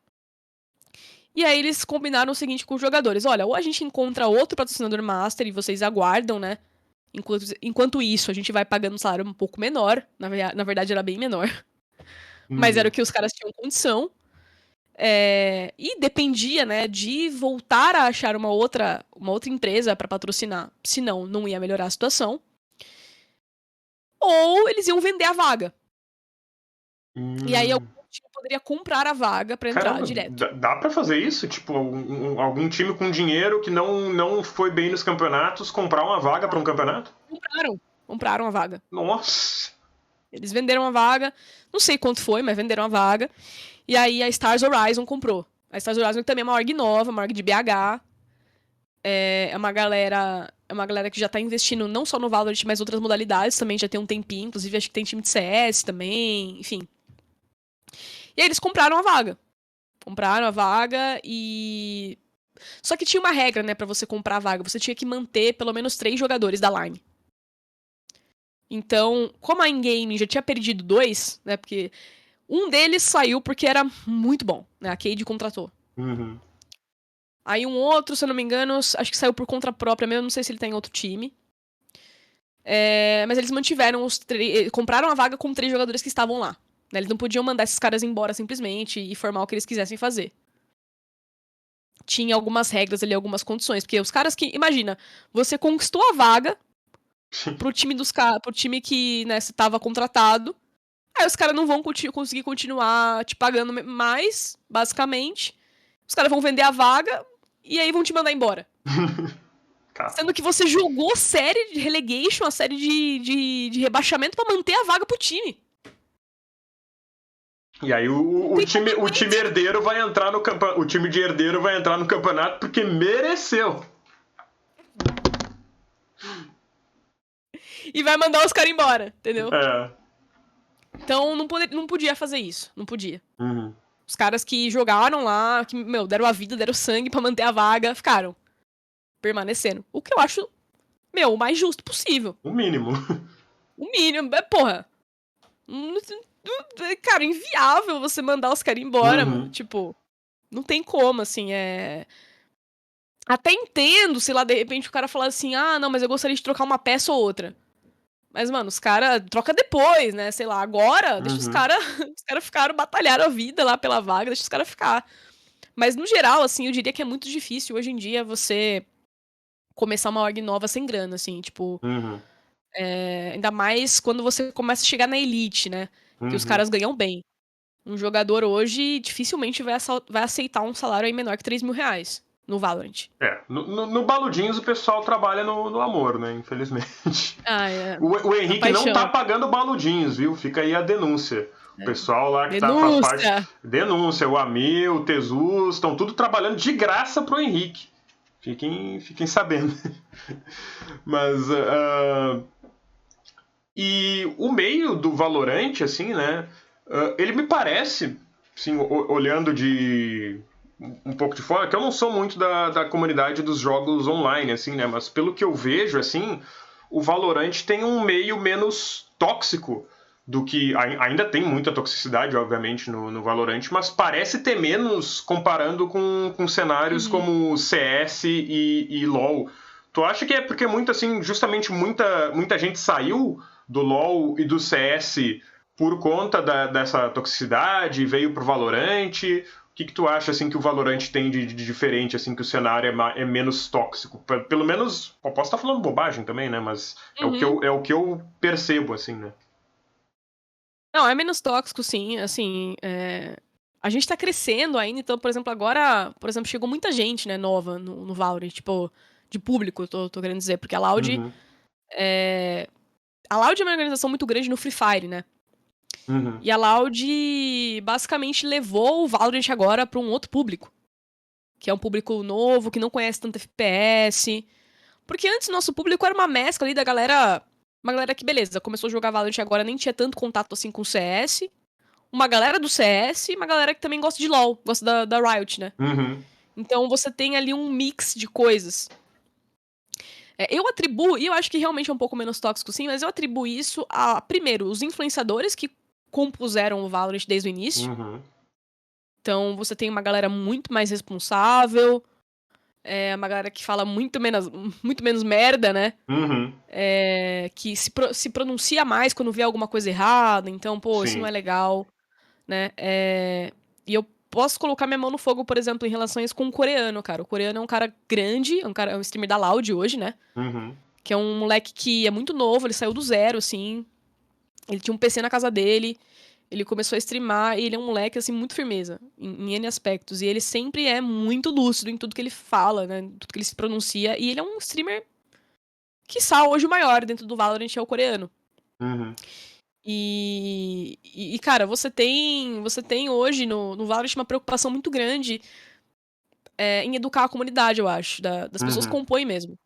E aí eles combinaram o seguinte com os jogadores. Olha, ou a gente encontra outro patrocinador master e vocês aguardam, né? Enquanto isso, a gente vai pagando um salário um pouco menor. Na verdade, era bem menor. Mas era o que os caras tinham condição. E dependia, né, de voltar a achar uma outra empresa pra patrocinar. Senão, não ia melhorar a situação. Ou eles iam vender a vaga. E aí algum time poderia comprar a vaga pra entrar direto. Dá pra fazer isso? Tipo, algum time com dinheiro que não foi bem nos campeonatos comprar uma vaga pra um campeonato? Compraram a vaga. Nossa! Eles venderam a vaga, não sei quanto foi, mas venderam a vaga. E aí a Stars Horizon comprou. A Stars Horizon também é uma org nova, uma org de BH. É uma galera que já tá investindo não só no Valorant, mas outras modalidades também, já tem um tempinho. Inclusive, acho que tem time de CS também, enfim. E aí eles compraram a vaga. Compraram a vaga e... Só que tinha uma regra, né, pra você comprar a vaga. Você tinha que manter pelo menos 3 jogadores da line. Então, como a in-game já tinha perdido 2, né, porque um deles saiu porque era muito bom, né, a Cade contratou. Uhum. Aí um outro, se eu não me engano, acho que saiu por conta própria mesmo, não sei se ele tá em outro time. Mas eles mantiveram os 3... Compraram a vaga com 3 jogadores que estavam lá. Né? Eles não podiam mandar esses caras embora simplesmente e formar o que eles quisessem fazer. Tinha algumas regras ali, algumas condições. Porque os caras que... Imagina, você conquistou a vaga pro time pro time que, né, você tava contratado. Aí os caras não vão conseguir continuar te pagando mais, basicamente. Os caras vão vender a vaga e aí vão te mandar embora. Sendo que você jogou série de relegation, a série de rebaixamento pra manter a vaga pro time. E aí o time herdeiro vai entrar no campeonato. O time de herdeiro vai entrar no campeonato porque mereceu. E vai mandar os caras embora, entendeu? É. Então não podia fazer isso. Não podia. Uhum. Os caras que jogaram lá, que, deram a vida, deram sangue pra manter a vaga, ficaram. Permanecendo. O que eu acho, o mais justo possível. O mínimo. O mínimo. Porra. Cara, inviável você mandar os caras embora, mano. Tipo, não tem como, assim, Até entendo, sei lá, de repente o cara falar assim, não, mas eu gostaria de trocar uma peça ou outra. Mas, mano, os caras troca depois, né? Sei lá, agora, deixa os caras ficaram, batalharam a vida lá pela vaga, deixa os caras ficar. Mas, no geral, assim, eu diria que é muito difícil hoje em dia você começar uma org nova sem grana, assim, tipo... ainda mais quando você começa a chegar na elite, né? Que os caras ganham bem. Um jogador hoje dificilmente vai aceitar um salário aí menor que 3 mil reais no Valorant. No Baludinhos o pessoal trabalha no amor, né? Infelizmente. O Henrique não tá pagando Baludinhos, viu? Fica aí a denúncia. O pessoal lá que faz parte. Denúncia. O Amil, o Tezus, estão tudo trabalhando de graça pro Henrique. Fiquem sabendo. Mas. E o meio do Valorant, assim, né? Ele me parece, assim, olhando de um pouco de fora, que eu não sou muito da comunidade dos jogos online, assim, né? Mas pelo que eu vejo, assim, o Valorant tem um meio menos tóxico do que... Ainda tem muita toxicidade, obviamente, no Valorant, mas parece ter menos comparando com cenários como CS e LoL. Tu acha que é porque justamente muita gente saiu do LoL e do CS por conta dessa toxicidade e veio pro Valorant? O que tu acha, assim, que o Valorant tem de diferente, assim, que o cenário é menos tóxico? Pelo menos, eu posso estar falando bobagem também, né? Mas é o que eu percebo, assim, né? Não, é menos tóxico, sim, assim, a gente tá crescendo ainda, então, por exemplo, agora, chegou muita gente, né, nova no Valorant, tipo, de público, tô querendo dizer, porque a Loud é uma organização muito grande no Free Fire, né? E a Loud basicamente levou o Valorant agora pra um outro público. Que é um público novo, que não conhece tanto FPS. Porque antes nosso público era uma mescla ali da galera... Uma galera que, beleza, começou a jogar Valorant agora, nem tinha tanto contato assim com o CS. Uma galera do CS e uma galera que também gosta de LoL, gosta da Riot, né? Então você tem ali um mix de coisas. Eu atribuo, e eu acho que realmente é um pouco menos tóxico sim, mas eu atribuo isso a, primeiro, os influenciadores que compuseram o Valorant desde o início. Então você tem uma galera muito mais responsável, uma galera que fala muito menos merda, né? Que se pronuncia mais quando vê alguma coisa errada, então, pô, isso não é legal, né? E eu posso colocar minha mão no fogo, por exemplo, em relação a isso com o coreano, cara. O coreano é um cara grande, é um streamer da Loud hoje, né? Que é um moleque que é muito novo, ele saiu do zero, assim. Ele tinha um PC na casa dele, ele começou a streamar, e ele é um moleque, assim, muito firmeza, em N aspectos. E ele sempre é muito lúcido em tudo que ele fala, né? Em tudo que ele se pronuncia. E ele é um streamer, quiçá, hoje o maior dentro do Valorant é o coreano. Cara, você tem hoje no Valorant uma preocupação muito grande em educar a comunidade, eu acho, das pessoas que Uhum. compõem mesmo.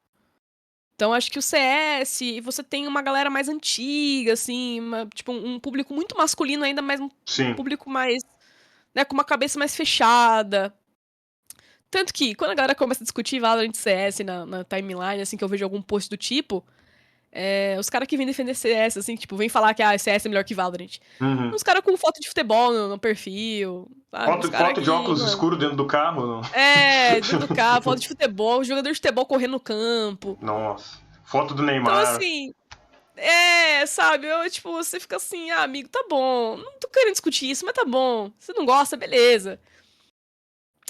Então, acho que o CS, você tem uma galera mais antiga, assim, tipo, um público muito masculino ainda, mas um Sim. público mais, né, com uma cabeça mais fechada. Tanto que, quando a galera começa a discutir Valorant e CS na timeline, assim, que eu vejo algum post do tipo, os caras que vêm defender CS, assim, tipo, vêm falar que CS é melhor que Valorant. Uhum. Uns caras com foto de futebol no perfil, sabe? Uns caras Foto de que, óculos mano, escuros dentro do carro? Não. dentro do carro, foto de futebol, jogador de futebol correndo no campo. Nossa. Foto do Então, Neymar. assim, sabe? Tipo, você fica assim, amigo, tá bom. Não tô querendo discutir isso, mas tá bom. Você não gosta, beleza.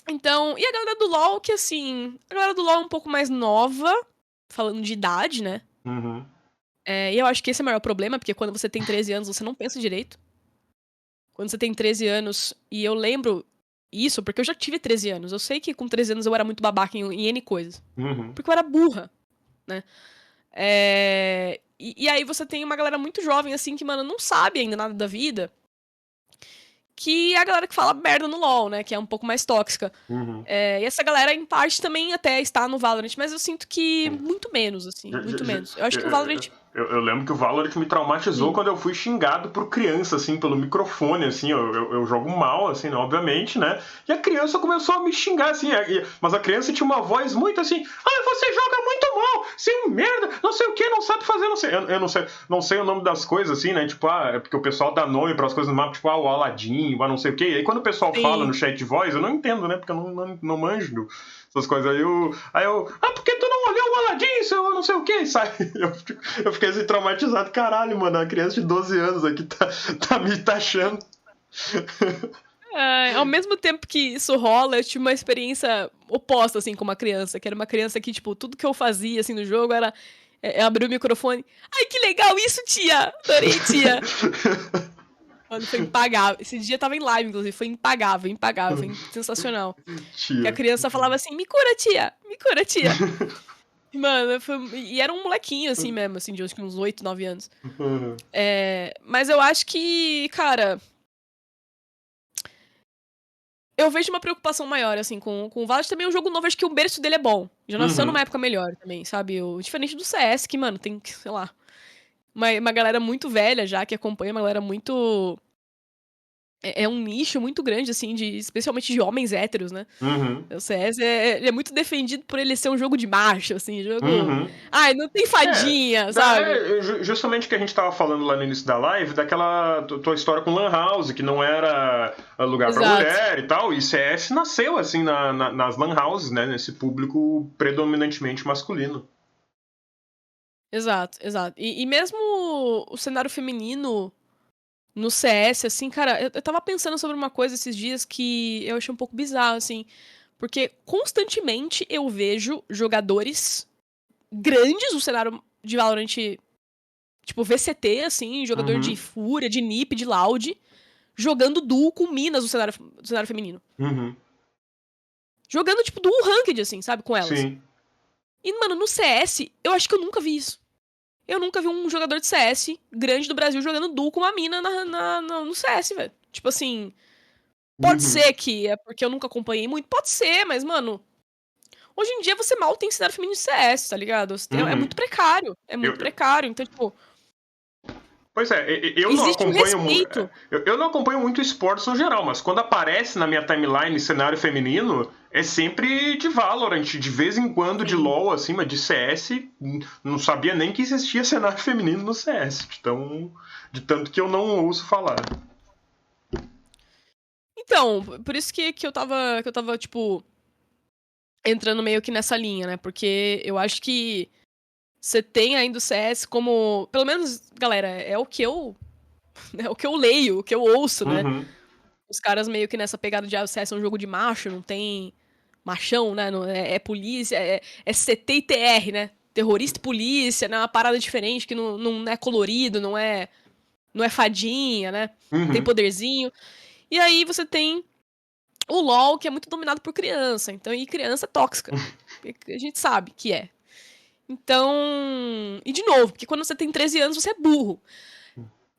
Então, e a galera do LoL, que assim, a galera do LoL é um pouco mais nova, falando de idade, né? Uhum. E eu acho que esse é o maior problema, porque quando você tem 13 anos, você não pensa direito. Quando você tem 13 anos, e eu lembro isso porque eu já tive 13 anos. Eu sei que com 13 anos eu era muito babaca em N coisas. Uhum. Porque eu era burra, né? E aí você tem uma galera muito jovem, assim, que, mano, não sabe ainda nada da vida. Que é a galera que fala merda no LoL, né? Que é um pouco mais tóxica. Uhum. E essa galera, em parte, também até está no Valorant, mas eu sinto que Sim. muito menos, assim, Já- já- muito já- menos. Eu acho Eu, que o Valorant. eu lembro que o Valorant me traumatizou Hum, quando eu fui xingado por criança, assim, pelo microfone, assim, eu jogo mal, assim, né, obviamente, né? E a criança começou a me xingar, assim, mas a criança tinha uma voz muito assim, você joga muito mal, você é um merda, não sei o que, não sabe fazer, não sei, eu não sei o nome das coisas, assim, né? Tipo, é porque o pessoal dá nome para as coisas no mapa, tipo, o Aladdin, não sei o que. E aí quando o pessoal fala no sim. chat de voz, eu não entendo, né? Porque eu não manjo essas coisas. Porque tu não olhou o Aladdin, seu não sei o que, sai. Eu fiquei assim traumatizado, caralho, mano, uma criança de 12 anos aqui tá me taxando. Ao mesmo tempo que isso rola, eu tive uma experiência oposta, assim, com uma criança, que era uma criança que, tipo, tudo que eu fazia, assim, no jogo era abrir o microfone. Ai, que legal isso, tia! Adorei, tia! Mano, foi impagável. Esse dia tava em live, inclusive, foi impagável, impagável, foi sensacional. Que a Tia. criança falava assim, me cura, tia! Me cura, tia! Mano, e era um molequinho, assim mesmo, assim, de acho que uns 8, 9 anos. Mas eu acho que, cara, eu vejo uma preocupação maior, assim, com o Valorant. Também é um jogo novo, acho que o berço dele é bom. Já nasceu numa Uhum. época melhor também, sabe? Diferente do CS, que, mano, tem, sei lá, uma galera muito velha já, que acompanha, uma galera muito... É um nicho muito grande, assim, especialmente de homens héteros, né? Uhum. O CS ele é muito defendido por ele ser um jogo de macho, assim, jogo... Uhum. Ai, não tem fadinha, sabe? Justamente o que a gente tava falando lá no início da live, daquela tua história com Lan House, que não era lugar pra Exato. mulher e tal, e CS nasceu assim nas Lan Houses, né, nesse público predominantemente masculino. Exato, exato. E mesmo o cenário feminino no CS, assim, cara, eu tava pensando sobre uma coisa esses dias que eu achei um pouco bizarro, assim. Porque constantemente eu vejo jogadores grandes no cenário de Valorant, tipo VCT, assim, jogador de Uhum. Fúria, de NiP, de Loud, jogando duo com minas no cenário feminino. Uhum. Jogando, tipo, duo ranked, assim, sabe, com elas. Sim. E, mano, no CS, eu acho que eu nunca vi isso. Eu nunca vi um jogador de CS grande do Brasil jogando duo com uma mina no CS, velho. Tipo assim, pode Uhum. ser que é porque eu nunca acompanhei muito, pode ser, mas, mano, hoje em dia você mal tem cenário feminino de CS, tá ligado? É Uhum. muito precário. É Eu, muito precário. Então, tipo, Pois é, eu não existe um acompanho respeito. eu não acompanho muito esportes no geral, mas quando aparece na minha timeline cenário feminino, é sempre de Valorant, de vez em quando de Sim. LoL, assim, mas de CS, não sabia nem que existia cenário feminino no CS, de tanto que eu não ouço falar. Então, por isso que eu tava, tipo, entrando meio que nessa linha, né? Porque eu acho que você tem ainda o CS como. Pelo menos, galera, é o que eu. É o que eu leio, o que eu ouço, né? Uhum, Os caras meio que nessa pegada de o CS é um jogo de macho, não tem machão, né? Não, é polícia, é CT e TR, né? Terrorista e polícia, né? Uma parada diferente que não é colorido, não é fadinha, né? Tem uhum, poderzinho. E aí você tem o LoL, que é muito dominado por criança. Então, e criança é tóxica. A gente sabe que é. Então. E de novo, porque quando você tem 13 anos, você é burro.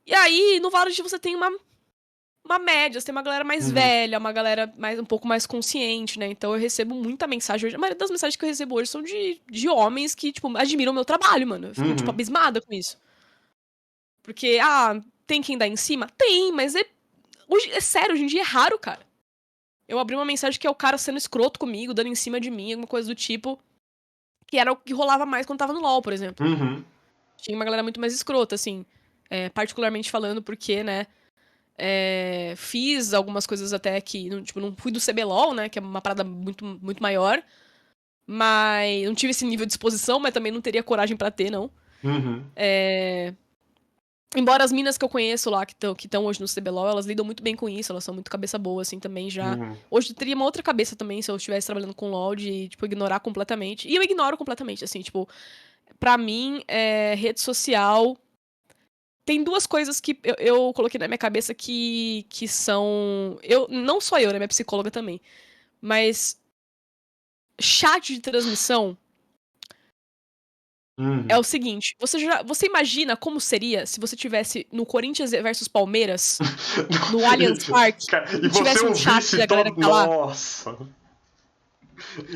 E aí, no Valorant você tem uma média, você tem uma galera mais velha, uma galera um pouco mais consciente, né? Então eu recebo muita mensagem hoje. A maioria das mensagens que eu recebo hoje são de homens que, tipo, admiram o meu trabalho, mano. Eu fico, tipo, abismada com isso. Porque, tem quem dá em cima? Tem, mas é sério, hoje em dia é raro, cara. Eu abri uma mensagem que é o cara sendo escroto comigo, dando em cima de mim, alguma coisa do tipo. Que era o que rolava mais quando tava no LoL, por exemplo. Tinha uma galera muito mais escrota, assim. Particularmente falando porque, né? Fiz algumas coisas até que, tipo, não fui do CBLOL, né? Que é uma parada muito, muito maior. Mas não tive esse nível de exposição, mas também não teria coragem pra ter, não. Embora as minas que eu conheço lá, que estão hoje no CBLOL, elas lidam muito bem com isso, elas são muito cabeça boa, assim, também já. Hoje eu teria uma outra cabeça também, se eu estivesse trabalhando com LoL, de, tipo, ignorar completamente. E eu ignoro completamente, assim, tipo, pra mim, rede social. Tem duas coisas que eu coloquei na minha cabeça que são. Não só eu, né? Minha psicóloga também. Mas. Chat de transmissão. É o seguinte, você imagina como seria se você tivesse no Corinthians versus Palmeiras, no Allianz Parque, e tivesse você um chat ouvisse da galera que tá lá? Nossa!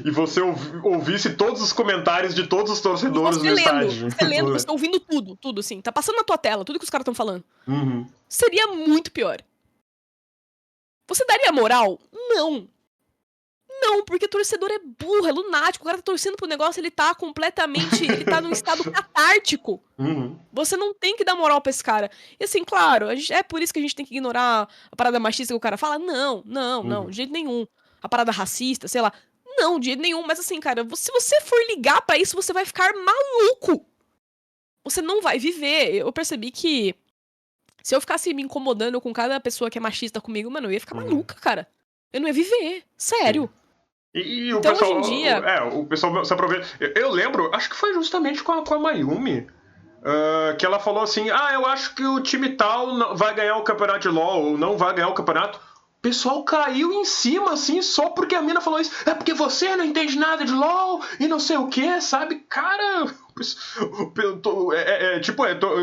E você ouvisse todos os comentários de todos os E torcedores você no lendo, estádio. você ouvindo tudo, assim. Tá passando na tua tela, tudo que os caras estão falando. Seria muito pior. Você daria moral? Não. Não, porque torcedor é burro, é lunático. O cara tá torcendo pro negócio, ele tá completamente. Ele tá num estado catártico. Você não tem que dar moral pra esse cara. E assim, claro, é por isso que a gente tem que ignorar a parada machista que o cara fala. Não, de jeito nenhum. A parada racista, sei lá. Não, de jeito nenhum. Mas assim, cara, se você for ligar pra isso, você vai ficar maluco. Você não vai viver. Eu percebi que se eu ficasse me incomodando com cada pessoa que é machista comigo, mano, eu ia ficar maluca, cara. Eu não ia viver. Sério. Sim. E o Então, hoje em pessoal. dia. O pessoal se aproveita. Eu lembro, acho que foi justamente com a Mayumi. Que ela falou assim: eu acho que o time tal vai ganhar o campeonato de LoL, ou não vai ganhar o campeonato. O pessoal caiu em cima, assim, só porque a mina falou isso. É porque você não entende nada de LoL e não sei o que, sabe? Cara,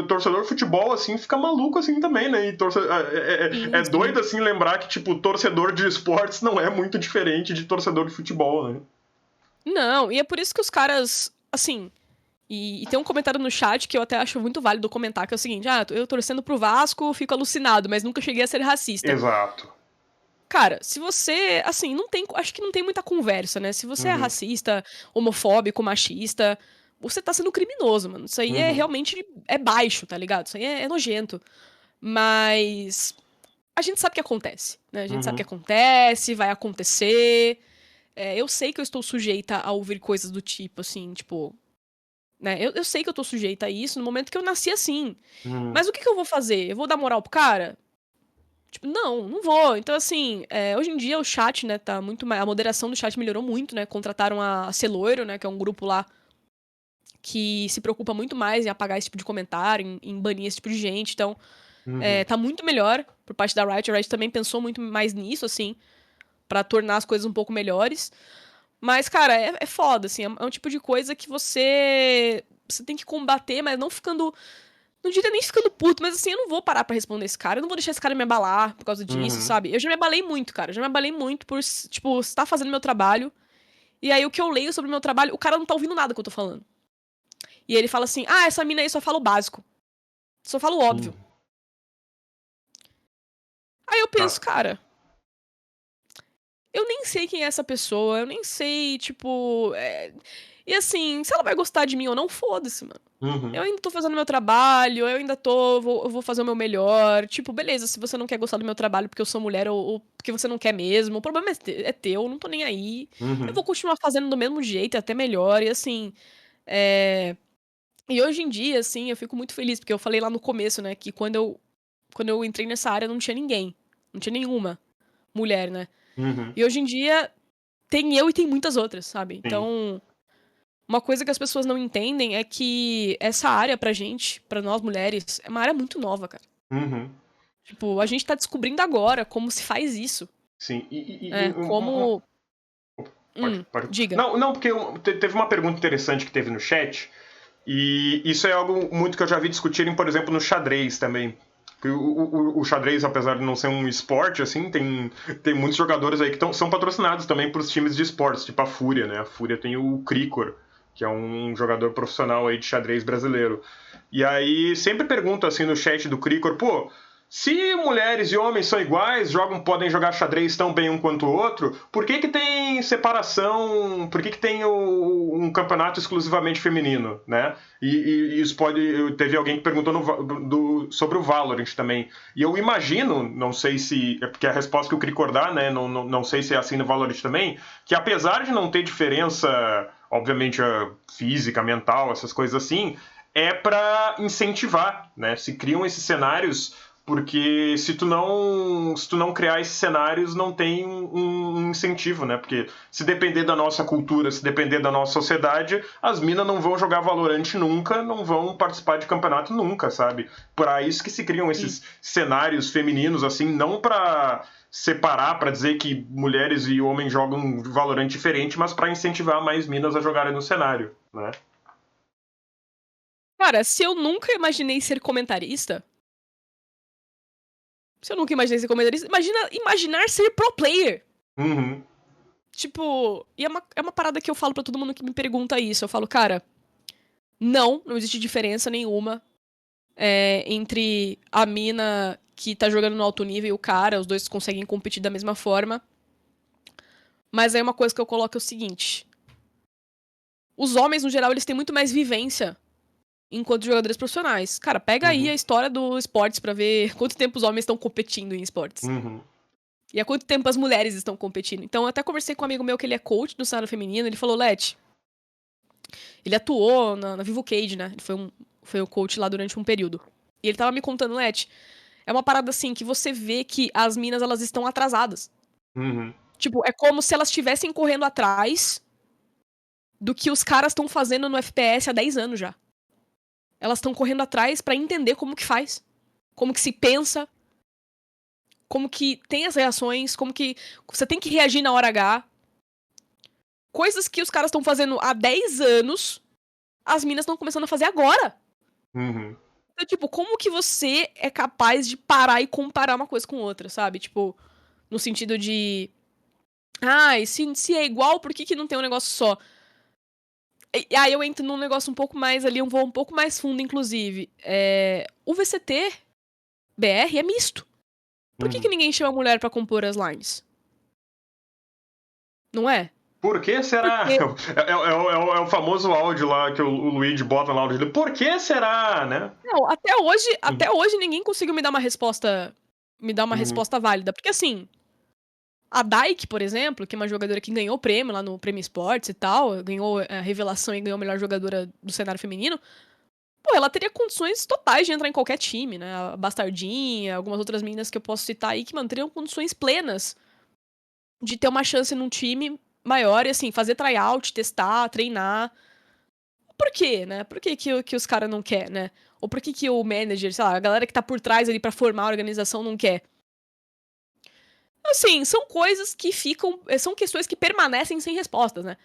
torcedor de futebol, assim, fica maluco, assim, também, né? E Sim. doido, assim, lembrar que, tipo, torcedor de esportes não é muito diferente de torcedor de futebol, né? Não, e é por isso que os caras, assim. E tem um comentário no chat que eu até acho muito válido comentar, que é o seguinte: eu torcendo pro Vasco, fico alucinado, mas nunca cheguei a ser racista. Exato. Cara, se você, assim, acho que não tem muita conversa, né? Se você é racista, homofóbico, machista, você tá sendo criminoso, mano. Isso aí realmente baixo, tá ligado? Isso aí é nojento. Mas a gente sabe o que acontece, né? A gente sabe o que acontece, vai acontecer. Eu sei que eu estou sujeita a ouvir coisas do tipo, assim, tipo, né? Eu sei que eu tô sujeita a isso no momento que eu nasci assim. Mas o que eu vou fazer? Eu vou dar moral pro cara? Tipo, não vou. Então, assim, hoje em dia o chat, né, tá muito mais. A moderação do chat melhorou muito, né? Contrataram a Celoiro, né, que é um grupo lá que se preocupa muito mais em apagar esse tipo de comentário, em banir esse tipo de gente. Então, tá muito melhor por parte da Riot. A Riot também pensou muito mais nisso, assim, pra tornar as coisas um pouco melhores. Mas, cara, é foda, assim. É um tipo de coisa que você tem que combater, mas não ficando. Não diria nem ficando puto, mas assim, eu não vou parar pra responder esse cara. Eu não vou deixar esse cara me abalar por causa disso, sabe? Eu já me abalei muito, cara. Eu já me abalei muito por, tipo, estar fazendo meu trabalho. E aí o que eu leio sobre o meu trabalho, o cara não tá ouvindo nada que eu tô falando. E ele fala assim: essa mina aí só fala o básico. Só fala o óbvio. Aí eu penso, cara. Eu nem sei quem é essa pessoa, eu nem sei, tipo. E assim, se ela vai gostar de mim ou não, foda-se, mano. Eu ainda tô fazendo meu trabalho, eu ainda eu vou fazer o meu melhor. Tipo, beleza, se você não quer gostar do meu trabalho porque eu sou mulher ou porque você não quer mesmo, o problema é teu, eu não tô nem aí. Eu vou continuar fazendo do mesmo jeito, até melhor. E assim. E hoje em dia, assim, eu fico muito feliz, porque eu falei lá no começo, né, que quando eu entrei nessa área não tinha ninguém. Não tinha nenhuma mulher, né? E hoje em dia tem eu e tem muitas outras, sabe? Então, uma coisa que as pessoas não entendem é que essa área pra gente, pra nós mulheres, é uma área muito nova, cara. Tipo, a gente tá descobrindo agora como se faz isso. Sim, Como... Pode. Diga. Não, porque teve uma pergunta interessante que teve no chat, e isso é algo muito que eu já vi discutirem, por exemplo, no xadrez também. Porque o xadrez, apesar de não ser um esporte, assim, tem muitos jogadores aí que são patrocinados também por times de esportes, tipo a Fúria, né? A Fúria tem o Cricor, que é um jogador profissional aí de xadrez brasileiro. E aí sempre pergunto assim no chat do Cricor, pô, se mulheres e homens são iguais, podem jogar xadrez tão bem um quanto o outro, por que tem separação, por que tem um campeonato exclusivamente feminino, né? E isso pode... Teve alguém que perguntou sobre o Valorant também. E eu imagino, não sei se... É porque a resposta que o Cricor dá, né? Não sei se é assim no Valorant também, que apesar de não ter diferença, obviamente, física, mental, essas coisas assim, é para incentivar, né? Se criam esses cenários... Porque se tu não criar esses cenários, não tem um incentivo, né? Porque se depender da nossa cultura, se depender da nossa sociedade, as minas não vão jogar Valorant nunca, não vão participar de campeonato nunca, sabe? Para isso que se criam esses cenários femininos, assim, não para separar, para dizer que mulheres e homens jogam Valorant diferente, mas para incentivar mais minas a jogarem no cenário, né? Cara, se eu nunca imaginei ser comentarista... imagina imaginar ser pro player. Uhum. Tipo, e é uma parada que eu falo pra todo mundo que me pergunta isso. Eu falo, cara, não existe diferença nenhuma entre a mina que tá jogando no alto nível e o cara. Os dois conseguem competir da mesma forma. Mas aí uma coisa que eu coloco é o seguinte. Os homens, no geral, eles têm muito mais vivência enquanto jogadores profissionais. Cara, pega aí a história do esportes pra ver quanto tempo os homens estão competindo em esportes. Uhum. E há quanto tempo as mulheres estão competindo. Então, eu até conversei com um amigo meu que ele é coach do cenário feminino. Ele falou, Leti, ele atuou na Vivo Cage, né? Ele foi o coach lá durante um período. E ele tava me contando, Leti, é uma parada assim que você vê que as minas, elas estão atrasadas. Uhum. Tipo, é como se elas estivessem correndo atrás do que os caras estão fazendo no FPS há 10 anos já. Elas estão correndo atrás pra entender como que faz. Como que se pensa. Como que tem as reações. Como que você tem que reagir na hora H. Coisas que os caras estão fazendo há 10 anos, as minas estão começando a fazer agora. Uhum. Então, tipo, como que você é capaz de parar e comparar uma coisa com outra, sabe? Tipo, no sentido de... Ah, e se é igual, por que não tem um negócio só? E aí eu entro num negócio um pouco mais ali, um voo um pouco mais fundo, inclusive. O VCT BR é misto. Por que ninguém chama mulher pra compor as lines? Não é? Por que será? Porque... É o famoso áudio lá que o Luigi bota no áudio dele. Por que será, né? Não, até hoje ninguém conseguiu me dar uma resposta. Me dar uma resposta válida. Porque assim, a Daik, por exemplo, que é uma jogadora que ganhou o prêmio lá no Prêmio Esportes e tal, ganhou a revelação e ganhou a melhor jogadora do cenário feminino. Pô, ela teria condições totais de entrar em qualquer time, né? A Bastardinha, algumas outras meninas que eu posso citar aí que, mano, teriam condições plenas de ter uma chance num time maior e, assim, fazer tryout, testar, treinar. Por quê, né? Por que os caras não querem, né? Ou por que o manager, sei lá, a galera que tá por trás ali pra formar a organização não quer? Assim, são coisas que ficam... São questões que permanecem sem respostas, né?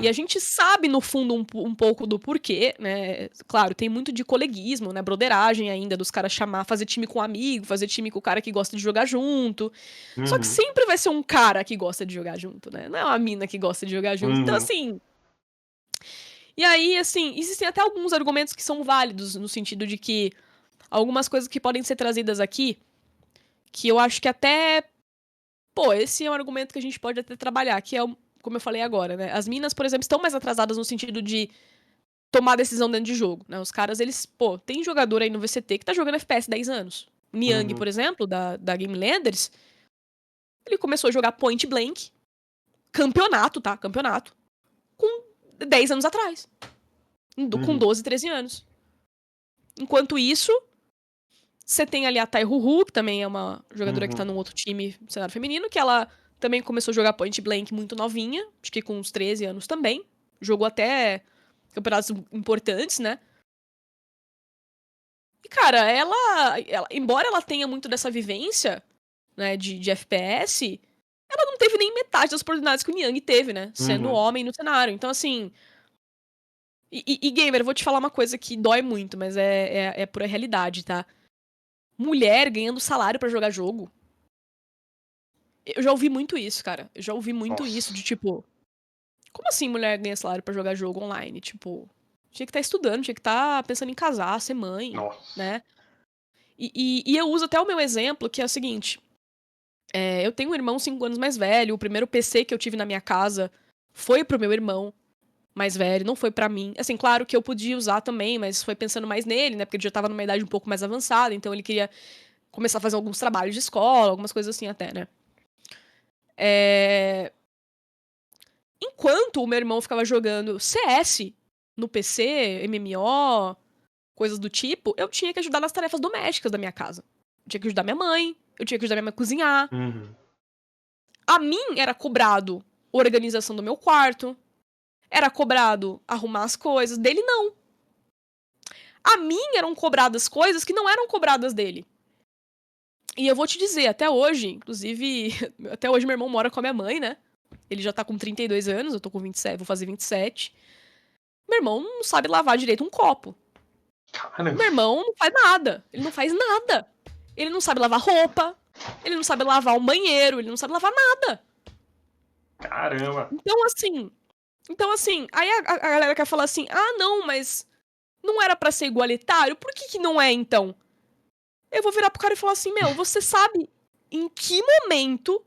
E a gente sabe, no fundo, um pouco do porquê, né? Claro, tem muito de coleguismo, né? Broderagem ainda, dos caras fazer time com um amigo, fazer time com o cara que gosta de jogar junto. Só que sempre vai ser um cara que gosta de jogar junto, né? Não é uma mina que gosta de jogar junto. Então, assim... E aí, assim, existem até alguns argumentos que são válidos, no sentido de que algumas coisas que podem ser trazidas aqui, que eu acho que até... Pô, esse é um argumento que a gente pode até trabalhar, que é, como eu falei agora, né? As minas, por exemplo, estão mais atrasadas no sentido de tomar decisão dentro de jogo, né? Os caras, eles... Pô, tem jogador aí no VCT que tá jogando FPS 10 anos. Niang, por exemplo, da Game Landers, ele começou a jogar Point Blank, campeonato, tá? Campeonato. Com 10 anos atrás. Com 12, 13 anos. Enquanto isso, você tem ali a Tai Hu, que também é uma jogadora que tá num outro time do cenário feminino, que ela também começou a jogar Point Blank muito novinha, acho que com uns 13 anos também. Jogou até campeonatos importantes, né? E, cara, ela embora ela tenha muito dessa vivência, né, de FPS, ela não teve nem metade das oportunidades que o Niang teve, né? Sendo homem no cenário. Então, assim... E gamer, eu vou te falar uma coisa que dói muito, mas é pura realidade, tá? mulher ganhando salário pra jogar jogo. Eu já ouvi muito isso, cara. Eu já ouvi muito isso de tipo, como assim mulher ganha salário pra jogar jogo online? Tipo, tinha que estar estudando, tinha que estar pensando em casar, ser mãe, Nossa. né? E eu uso até o meu exemplo, que é o seguinte. Eu tenho um irmão 5 anos mais velho, o primeiro PC que eu tive na minha casa foi pro meu irmão mais velho, não foi pra mim. Assim, claro que eu podia usar também, mas foi pensando mais nele, né? Porque ele já tava numa idade um pouco mais avançada, então ele queria começar a fazer alguns trabalhos de escola, algumas coisas assim até, né? Enquanto o meu irmão ficava jogando CS no PC, MMO, coisas do tipo, eu tinha que ajudar nas tarefas domésticas da minha casa. Eu tinha que ajudar minha mãe, eu tinha que ajudar minha mãe a cozinhar. Uhum. A mim era cobrado organização do meu quarto, era cobrado arrumar as coisas, dele não. A mim eram cobradas coisas que não eram cobradas dele. E eu vou te dizer, até hoje, inclusive, até hoje meu irmão mora com a minha mãe, né? Ele já tá com 32 anos, eu tô com 27, vou fazer 27. Meu irmão não sabe lavar direito um copo. Caramba. Meu irmão não faz nada. Ele não faz nada. Ele não sabe lavar roupa. Ele não sabe lavar o banheiro. Ele não sabe lavar nada. Caramba. Então assim, aí a galera quer falar assim, ah, não, mas não era pra ser igualitário? Por que não é, então? Eu vou virar pro cara e falar assim, meu, você sabe em que momento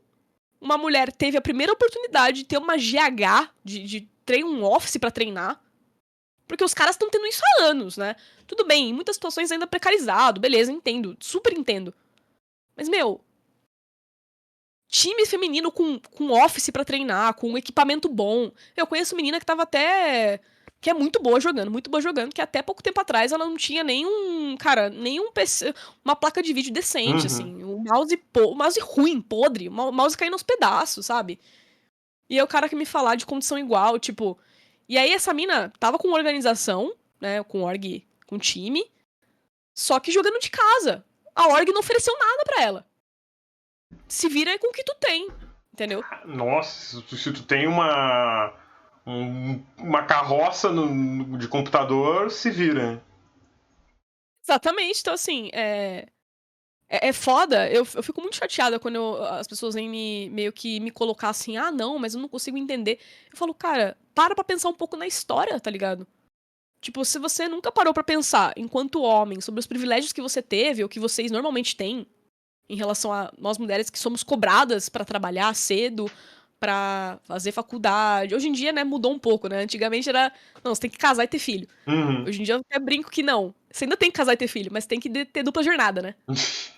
uma mulher teve a primeira oportunidade de ter uma GH, de ter um office pra treinar? Porque os caras estão tendo isso há anos, né? Tudo bem, em muitas situações ainda precarizado, beleza, entendo, super entendo. Mas, meu, time feminino com office pra treinar, com equipamento bom. Eu conheço menina que tava até. Que é muito boa jogando, que até pouco tempo atrás ela não tinha nenhum. Cara, nenhum PC. Uma placa de vídeo decente, assim. O mouse ruim, podre. O mouse caindo aos pedaços, sabe? E aí o cara que me falar de condição igual, tipo. E aí essa mina tava com organização, né? Com org, com time. Só que jogando de casa. A org não ofereceu nada pra ela. Se vira com o que tu tem, entendeu? Nossa, se tu tem uma carroça de computador, se vira. Exatamente, então assim, é foda. Eu fico muito chateada quando as pessoas vêm meio que me colocar assim, ah, não, mas eu não consigo entender. Eu falo, cara, para pra pensar um pouco na história, tá ligado? Tipo, se você nunca parou pra pensar, enquanto homem, sobre os privilégios que você teve, ou que vocês normalmente têm, em relação a nós mulheres que somos cobradas pra trabalhar cedo, pra fazer faculdade. Hoje em dia, né, mudou um pouco, né? Antigamente era, não, você tem que casar e ter filho. Uhum. Hoje em dia eu até brinco que não. Você ainda tem que casar e ter filho, mas tem que ter dupla jornada, né?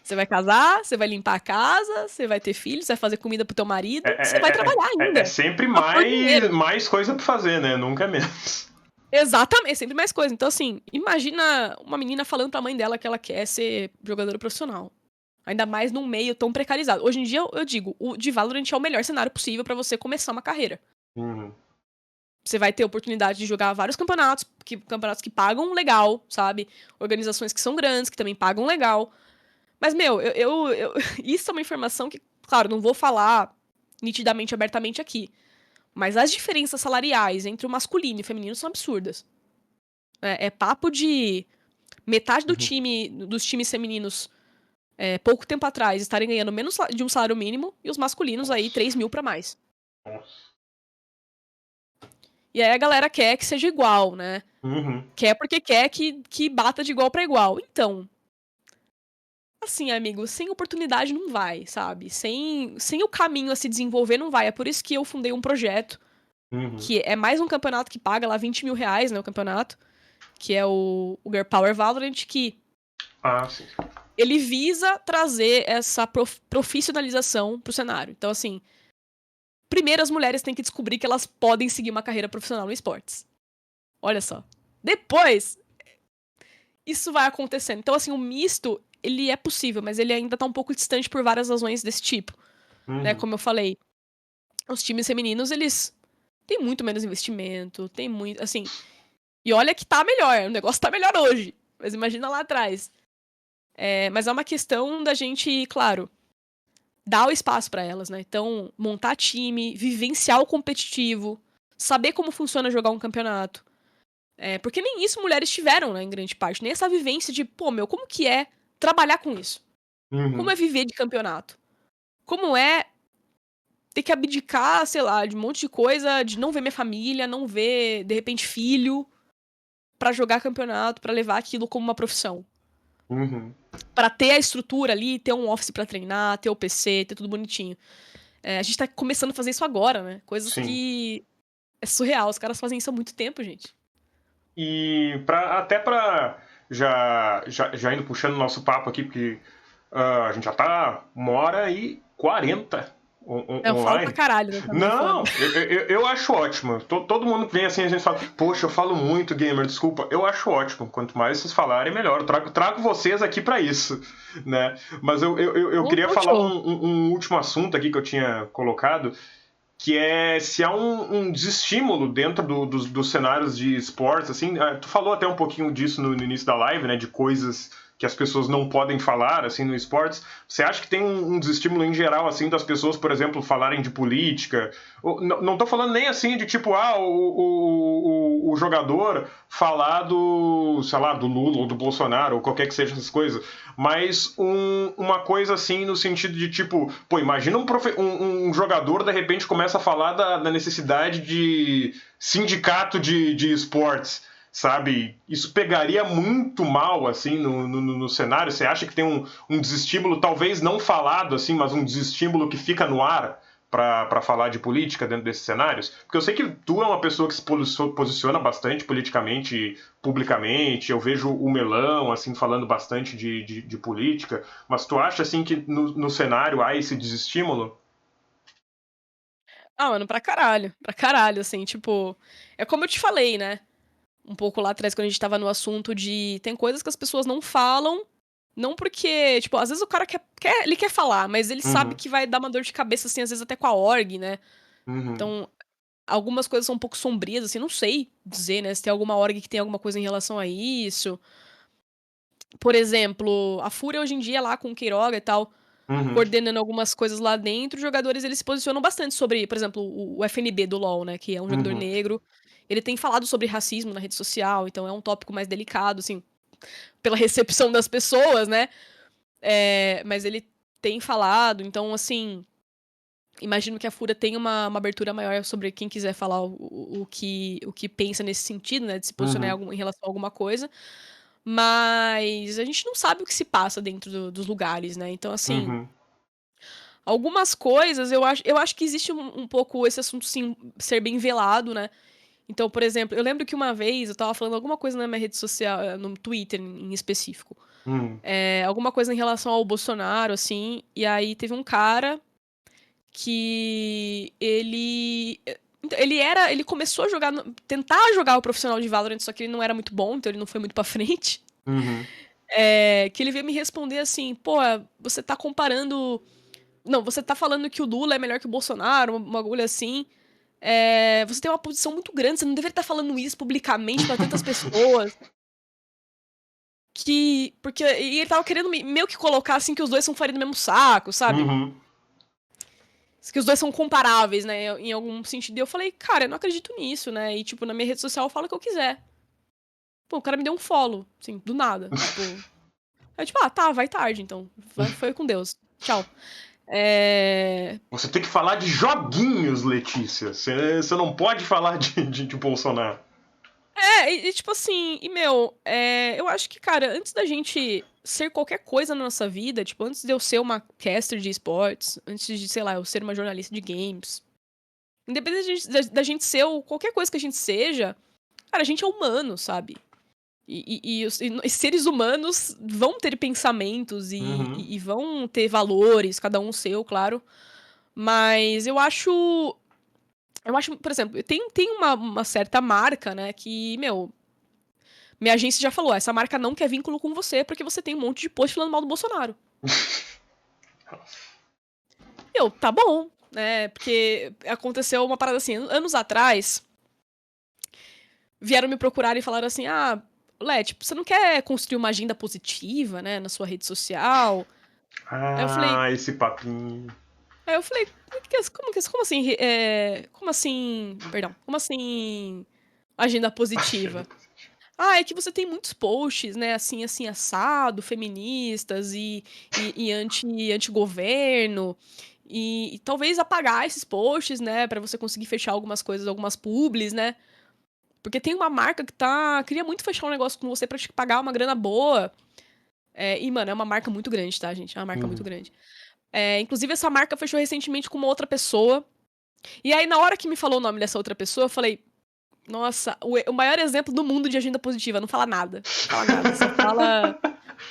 Você vai casar, você vai limpar a casa, você vai ter filho, você vai fazer comida pro teu marido, você vai trabalhar É ainda. sempre Pra pôr dinheiro. mais coisa pra fazer, né? Nunca é menos. Exatamente, é sempre mais coisa. Então, assim, imagina uma menina falando pra mãe dela que ela quer ser jogadora profissional. Ainda mais num meio tão precarizado. Hoje em dia, eu digo, o de Valorant é o melhor cenário possível pra você começar uma carreira. Uhum. Você vai ter a oportunidade de jogar vários campeonatos que pagam legal, sabe? Organizações que são grandes, que também pagam legal. Mas, meu, isso é uma informação que, claro, não vou falar nitidamente, abertamente aqui. Mas as diferenças salariais entre o masculino e o feminino são absurdas. É papo de metade dos times femininos, pouco tempo atrás, estarem ganhando menos de um salário mínimo e os masculinos aí 3 mil pra mais. Nossa. E aí a galera quer que seja igual, né? Uhum. Quer porque quer que bata de igual pra igual. Então, assim, amigo, sem oportunidade não vai, sabe? Sem o caminho a se desenvolver não vai. É por isso que eu fundei um projeto, Uhum. que é mais um campeonato que paga lá 20 mil reais, né, o campeonato, que é o Girl Power Valorant, que Ah, sim. ele visa trazer essa profissionalização pro cenário. Então, assim, primeiro as mulheres têm que descobrir que elas podem seguir uma carreira profissional no esportes. Olha só. Depois, isso vai acontecendo. Então, assim, o misto, ele é possível, mas ele ainda tá um pouco distante por várias razões desse tipo. Né? Uhum. Como eu falei, os times femininos, eles têm muito menos investimento, tem muito, assim... E olha que tá melhor, o negócio tá melhor hoje. Mas imagina lá atrás. Mas é uma questão da gente, claro, dar o espaço pra elas, né? Então, montar time, vivenciar o competitivo, saber como funciona jogar um campeonato. Porque nem isso mulheres tiveram, né, em grande parte. Nem essa vivência de, pô, meu, como que é trabalhar com isso? Como Uhum. é viver de campeonato? Como é ter que abdicar, sei lá, de um monte de coisa, de não ver minha família, não ver, de repente, filho, pra jogar campeonato, pra levar aquilo como uma profissão. Uhum. Pra ter a estrutura ali, ter um office pra treinar, ter o PC, ter tudo bonitinho. A gente tá começando a fazer isso agora, né? Coisas Sim. que é surreal. Os caras fazem isso há muito tempo, gente. E até pra já indo puxando o nosso papo aqui, porque a gente já tá 1h40 Eu falo pra online. caralho, né? Também, foda. Não, eu acho ótimo. Todo mundo que vem assim, a gente fala, poxa, eu falo muito, gamer, desculpa. Eu acho ótimo. Quanto mais vocês falarem, melhor. Eu trago vocês aqui pra isso, né? Mas eu queria Então, falar show. um último assunto aqui que eu tinha colocado, que é se há um desestímulo dentro dos cenários de esportes, assim, tu falou até um pouquinho disso no início da live, né, de coisas que as pessoas não podem falar, assim, no esportes. Você acha que tem um desestímulo em geral, assim, das pessoas, por exemplo, falarem de política? Não tô falando nem, assim, de tipo, o jogador falar do, sei lá, do Lula ou do Bolsonaro, ou qualquer que seja essas coisas, mas uma coisa assim no sentido de tipo, pô, imagina um jogador de repente começa a falar da necessidade de sindicato de esportes, sabe? Isso pegaria muito mal assim no cenário. Você acha que tem um desestímulo, talvez não falado assim, mas um desestímulo que fica no ar para falar de política dentro desses cenários? Porque eu sei que tu é uma pessoa que se posiciona bastante politicamente, publicamente, eu vejo o Melão assim falando bastante de política, mas tu acha assim que no cenário há esse desestímulo? Ah, mano, pra caralho, assim, tipo. É como eu te falei, né? Um pouco lá atrás, quando a gente tava no assunto de. Tem coisas que as pessoas não falam. Não porque, tipo, às vezes o cara ele quer falar, mas ele sabe Uhum, que vai dar uma dor de cabeça, assim, às vezes até com a org, né? uhum, Então, algumas coisas são um pouco sombrias, assim, não sei dizer, né? Se tem alguma org que tem alguma coisa em relação a isso. Por exemplo, a Fúria hoje em dia lá com o Queiroga e tal, uhum, coordenando algumas coisas lá dentro, os jogadores eles se posicionam bastante sobre, por exemplo, o FNB do LoL, né, que é um jogador uhum, negro. Ele tem falado sobre racismo na rede social, então é um tópico mais delicado, assim, pela recepção das pessoas, né? Mas ele tem falado, então, assim, imagino que a Fúria tenha uma abertura maior sobre quem quiser falar o que pensa nesse sentido, né, de se posicionar uhum, em relação a alguma coisa. Mas a gente não sabe o que se passa dentro dos lugares, né? Então, assim, uhum, algumas coisas eu acho que existe um pouco esse assunto, sim, ser bem velado, né? Então, por exemplo, eu lembro que uma vez eu tava falando alguma coisa na minha rede social, no Twitter em específico. uhum, Alguma coisa em relação ao Bolsonaro, assim, e aí teve um cara que ele começou a jogar, tentar jogar o profissional de Valorant, só que ele não era muito bom, então ele não foi muito pra frente. uhum. Que ele veio me responder assim, pô, você tá comparando. Não, você tá falando que o Lula é melhor que o Bolsonaro, uma agulha assim. Você tem uma posição muito grande, você não deveria estar falando isso publicamente pra tantas pessoas. E ele tava querendo meio que colocar assim que os dois são farinha do mesmo saco, sabe? Uhum. Que os dois são comparáveis, né, em algum sentido. E eu falei, cara, eu não acredito nisso, né? E, tipo, na minha rede social eu falo o que eu quiser. Pô, o cara me deu um follow, assim, do nada. Tipo. Aí, tipo, tá, vai tarde, então. Foi com Deus. Tchau. É... Você tem que falar de joguinhos, Letícia. Você não pode falar de Bolsonaro. tipo assim, eu acho que, cara, antes da gente ser qualquer coisa na nossa vida, tipo, antes de eu ser uma caster de esportes, antes de, sei lá, eu ser uma jornalista de games, independente da gente ser qualquer coisa que a gente seja, cara, a gente é humano, sabe? E seres humanos vão ter pensamentos e, Uhum, e, e vão ter valores, cada um seu, claro. Mas eu acho. Eu acho, por exemplo, tem uma certa marca, né, que, minha agência já falou, essa marca não quer vínculo com você porque você tem um monte de post falando mal do Bolsonaro. Tá bom, né, porque aconteceu uma parada assim, anos atrás, vieram me procurar e falaram assim, tipo, você não quer construir uma agenda positiva, né, na sua rede social? Aí eu falei, esse papinho. aí eu falei, como assim, como assim, perdão, como assim agenda positiva? Ah, é que você tem muitos posts, né, assim, assim, assado, feministas e anti-governo, e talvez apagar esses posts, né, pra você conseguir fechar algumas coisas, algumas publis, né? Porque tem uma marca que queria muito fechar um negócio com você pra te pagar uma grana boa. E, mano, é uma marca muito grande, tá, gente? É uma marca muito Uhum. grande. Inclusive, essa marca fechou recentemente com uma outra pessoa. E aí, na hora que me falou o nome dessa outra pessoa, eu falei, nossa, o maior exemplo do mundo de agenda positiva, não fala nada. Não fala nada.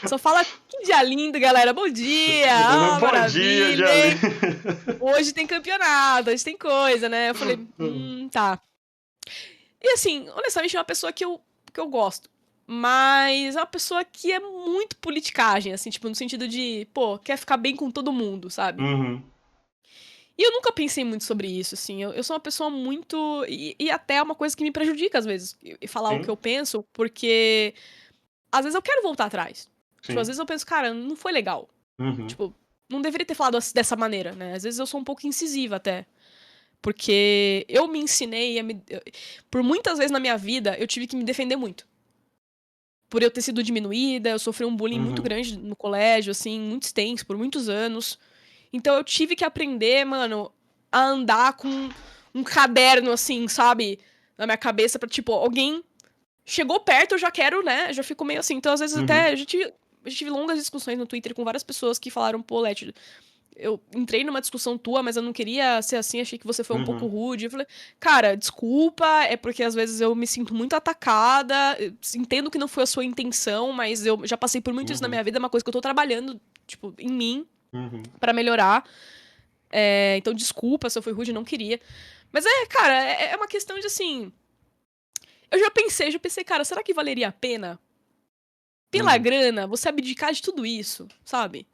Só fala que dia lindo, galera. Bom dia! Ah, Bom dia, maravilha, Jali. hein? Hoje tem campeonato, hoje tem coisa, né? Eu falei, tá. E assim, honestamente, é uma pessoa que eu gosto. Mas é uma pessoa que é muito politicagem, assim, tipo, no sentido de, pô, quer ficar bem com todo mundo, sabe? Uhum. E eu nunca pensei muito sobre isso, assim. Eu sou uma pessoa muito. E até é uma coisa que me prejudica, às vezes, e falar o que Sim, eu penso, porque às vezes eu quero voltar atrás. Tipo, às sim. vezes eu penso, cara, não foi legal. Uhum. Tipo, não deveria ter falado dessa maneira, né? Às vezes eu sou um pouco incisiva até. Porque eu me ensinei por muitas vezes na minha vida, eu tive que me defender muito. Por eu ter sido diminuída, eu sofri um bullying muito Uhum. grande no colégio, assim, muito extenso, por muitos anos. Então eu tive que aprender, mano, a andar com um caderno, assim, sabe? Na minha cabeça, pra, tipo, alguém chegou perto, eu já quero, né? Eu já fico meio assim. Então, às vezes, Uhum. até eu tive longas discussões no Twitter com várias pessoas que falaram, pô, Leti, eu entrei numa discussão tua, mas eu não queria ser assim, achei que você foi um pouco Uhum. rude. Eu falei, cara, desculpa, é porque às vezes eu me sinto muito atacada, eu entendo que não foi a sua intenção, mas eu já passei por muito isso na Uhum. minha vida, é uma coisa que eu tô trabalhando, tipo, em mim, Uhum. pra melhorar. Então, desculpa se eu fui rude, não queria. Mas cara, é uma questão de assim. Eu já pensei, cara, será que valeria a pena? Pela Uhum. grana, você abdicar de tudo isso, sabe?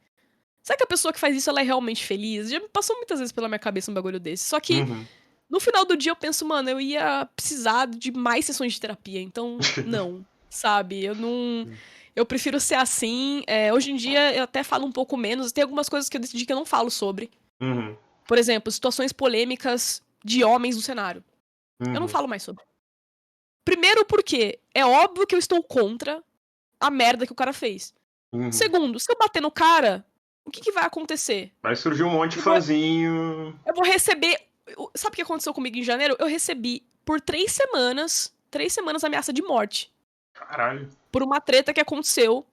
Será que a pessoa que faz isso ela é realmente feliz? Já me passou muitas vezes pela minha cabeça um bagulho desse. Só que Uhum. no final do dia eu penso, mano, eu ia precisar de mais sessões de terapia, então não, sabe? Eu não. Eu prefiro ser assim. Hoje em dia eu até falo um pouco menos. Tem algumas coisas que eu decidi que eu não falo sobre. Uhum. Por exemplo, situações polêmicas de homens no cenário. Eu não Uhum. falo mais sobre. Primeiro porque é óbvio que eu estou contra a merda que o cara fez. Uhum. Segundo, se eu bater no cara, o que vai acontecer? Vai surgir um monte de Eu vou, fãzinho. eu vou receber. Sabe o que aconteceu comigo em janeiro? Eu recebi por 3 semanas ameaça de morte. Caralho. Por uma treta que aconteceu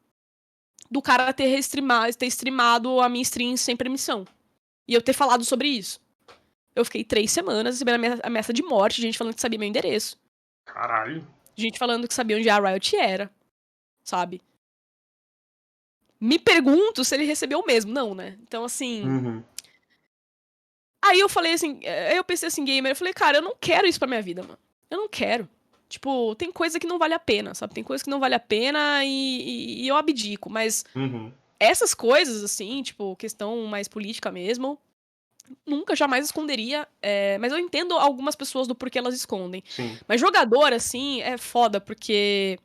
do cara ter streamado a minha stream sem permissão. E eu ter falado sobre isso. Eu fiquei 3 semanas recebendo ameaça de morte, gente falando que sabia meu endereço. Caralho. Gente falando que sabia onde a Riot era, sabe? Me pergunto se ele recebeu o mesmo. Não, né? Então, assim. Uhum. Aí eu falei assim. Aí eu pensei assim, gamer. Eu falei, cara, eu não quero isso pra minha vida, mano. Eu não quero. Tipo, tem coisa que não vale a pena, sabe? Tem coisa que não vale a pena e eu abdico. Mas Uhum. essas coisas, assim, tipo, questão mais política mesmo, nunca jamais esconderia. Mas eu entendo algumas pessoas do porquê elas escondem. Sim. Mas jogador, assim, é foda, porque